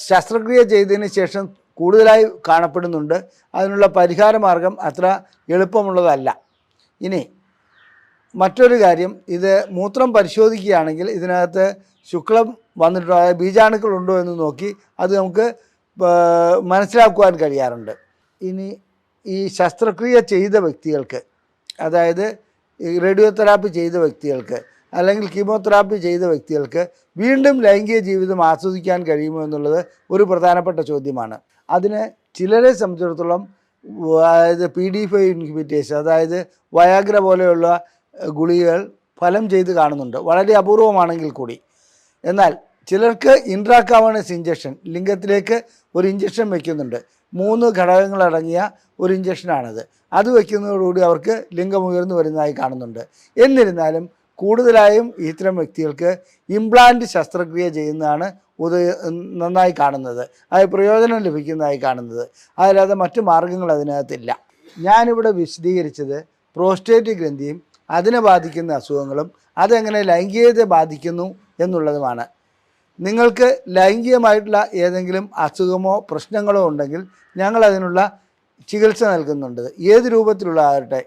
ശസ്ത്രക്രിയ ചെയ്തതിന് ശേഷം കൂടുതലായി കാണപ്പെടുന്നുണ്ട്. അതിനുള്ള പരിഹാര മാർഗം അത്ര എളുപ്പമുള്ളതല്ല. ഇനി മറ്റൊരു കാര്യം, ഇത് മൂത്രം പരിശോധിക്കുകയാണെങ്കിൽ ഇതിനകത്ത് ശുക്ലം വന്നിട്ടോ ബീജാണുക്കളുണ്ടോ എന്ന് നോക്കി അത് നമുക്ക് മനസ്സിലാക്കുവാൻ കഴിയാറുണ്ട്. ഇനി ഈ ശസ്ത്രക്രിയ ചെയ്ത വ്യക്തികൾക്ക്, അതായത് റേഡിയോതെറാപ്പി ചെയ്ത വ്യക്തികൾക്ക് അല്ലെങ്കിൽ കീമോതെറാപ്പി ചെയ്ത വ്യക്തികൾക്ക് വീണ്ടും ലൈംഗിക ജീവിതം ആസ്വദിക്കാൻ കഴിയുമോ എന്നുള്ളത് ഒരു പ്രധാനപ്പെട്ട ചോദ്യമാണ്. അതിന് ചിലരെ സംബന്ധിച്ചിടത്തോളം അതായത് PD5 ഇൻഹിബിറ്റേഴ്സ്, അതായത് വയാഗ്ര പോലെയുള്ള ഗുളികകൾ ഫലം ചെയ്ത് കാണുന്നുണ്ട്, വളരെ അപൂർവമാണെങ്കിൽ കൂടി. എന്നാൽ ചിലർക്ക് ഇൻട്രാകാവേണസ് ഇഞ്ചക്ഷൻ, ലിംഗത്തിലേക്ക് ഒരു ഇഞ്ചക്ഷൻ വയ്ക്കുന്നുണ്ട്. 3 ഘടകങ്ങളടങ്ങിയ ഒരു ഇഞ്ചക്ഷനാണത്. അത് വയ്ക്കുന്നതോടുകൂടി അവർക്ക് ലിംഗം ഉയർന്നു വരുന്നതായി കാണുന്നുണ്ട്. എന്നിരുന്നാലും കൂടുതലായും ഇത്തരം വ്യക്തികൾക്ക് ഇംപ്ലാന്റ് ശസ്ത്രക്രിയ ചെയ്യുന്നതാണ് നന്നായി കാണുന്നത്, അത് പ്രയോജനം ലഭിക്കുന്നതായി കാണുന്നത്. അതല്ലാതെ മറ്റു മാർഗങ്ങൾ അതിനകത്തില്ല. ഞാനിവിടെ വിശദീകരിച്ചത് പ്രോസ്റ്റേറ്റ് ഗ്രന്ഥിയും അതിനെ ബാധിക്കുന്ന അസുഖങ്ങളും അതെങ്ങനെ ലൈംഗികതയെ ബാധിക്കുന്നു എന്നുള്ളതുമാണ്. നിങ്ങൾക്ക് ലൈംഗികമായിട്ടുള്ള ഏതെങ്കിലും അസുഖമോ പ്രശ്നങ്ങളോ ഉണ്ടെങ്കിൽ ഞങ്ങളതിനുള്ള ചികിത്സ നൽകുന്നുണ്ട്. ഏത് രൂപത്തിലുള്ളതാകട്ടെ,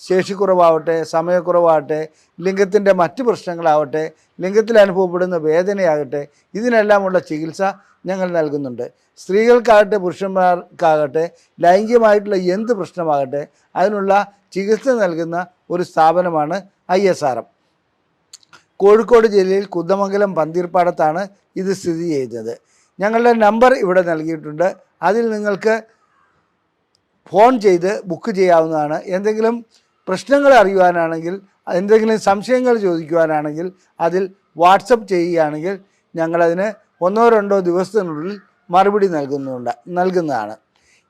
ശേഷിക്കുറവാവട്ടെ, സമയക്കുറവാകട്ടെ, ലിംഗത്തിൻ്റെ മറ്റ് പ്രശ്നങ്ങളാവട്ടെ, ലിംഗത്തിൽ അനുഭവപ്പെടുന്ന വേദനയാകട്ടെ, ഇതിനെല്ലാമുള്ള ചികിത്സ ഞങ്ങൾ നൽകുന്നുണ്ട്. സ്ത്രീകൾക്കാകട്ടെ പുരുഷന്മാർക്കാകട്ടെ ലൈംഗികമായിട്ടുള്ള എന്ത് പ്രശ്നമാകട്ടെ അതിനുള്ള ചികിത്സ നൽകുന്ന ഒരു സ്ഥാപനമാണ് ISRM. കോഴിക്കോട് ജില്ലയിൽ കുന്ദമംഗലം പന്തീർപ്പാടത്താണ് ഇത് സ്ഥിതി ചെയ്യുന്നത്. ഞങ്ങളുടെ നമ്പർ ഇവിടെ നൽകിയിട്ടുണ്ട്. അതിൽ നിങ്ങൾക്ക് ഫോൺ ചെയ്ത് ബുക്ക് ചെയ്യാവുന്നതാണ്. എന്തെങ്കിലും പ്രശ്നങ്ങൾ അറിയുവാനാണെങ്കിൽ, എന്തെങ്കിലും സംശയങ്ങൾ ചോദിക്കുവാനാണെങ്കിൽ അതിൽ വാട്സപ്പ് ചെയ്യുകയാണെങ്കിൽ ഞങ്ങളതിന് 1-2 ദിവസത്തിനുള്ളിൽ മറുപടി നൽകുന്നതാണ്.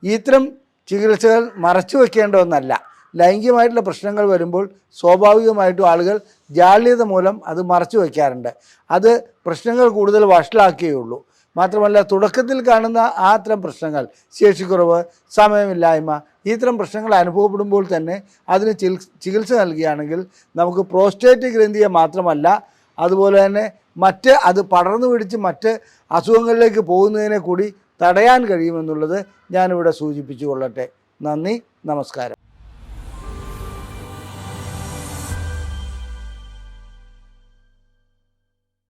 ഇത്തരം ചികിത്സകൾ മറച്ചു വയ്ക്കേണ്ട ഒന്നല്ല. ലൈംഗികമായിട്ടുള്ള പ്രശ്നങ്ങൾ വരുമ്പോൾ സ്വാഭാവികമായിട്ടും ആളുകൾ ജാള്യത മൂലം അത് മറച്ചു വയ്ക്കാറുണ്ട്. അത് പ്രശ്നങ്ങൾ കൂടുതൽ വഷളാക്കുകയുള്ളൂ. മാത്രമല്ല, തുടക്കത്തിൽ കാണുന്ന ആ അത്തരം പ്രശ്നങ്ങൾ, ശേഷിക്കുറവ്, സമയമില്ലായ്മ, ഇത്തരം പ്രശ്നങ്ങൾ അനുഭവപ്പെടുമ്പോൾ തന്നെ അതിന് ചികിത്സ നൽകുകയാണെങ്കിൽ നമുക്ക് പ്രോസ്റ്റേറ്റ് ഗ്രന്ഥിയെ മാത്രമല്ല അതുപോലെ തന്നെ അത് പടർന്നു പിടിച്ച് മറ്റ് അസുഖങ്ങളിലേക്ക് പോകുന്നതിനെ കൂടി തടയാൻ കഴിയുമെന്നുള്ളത് ഞാനിവിടെ സൂചിപ്പിച്ചു കൊള്ളട്ടെ. നന്ദി, നമസ്കാരം.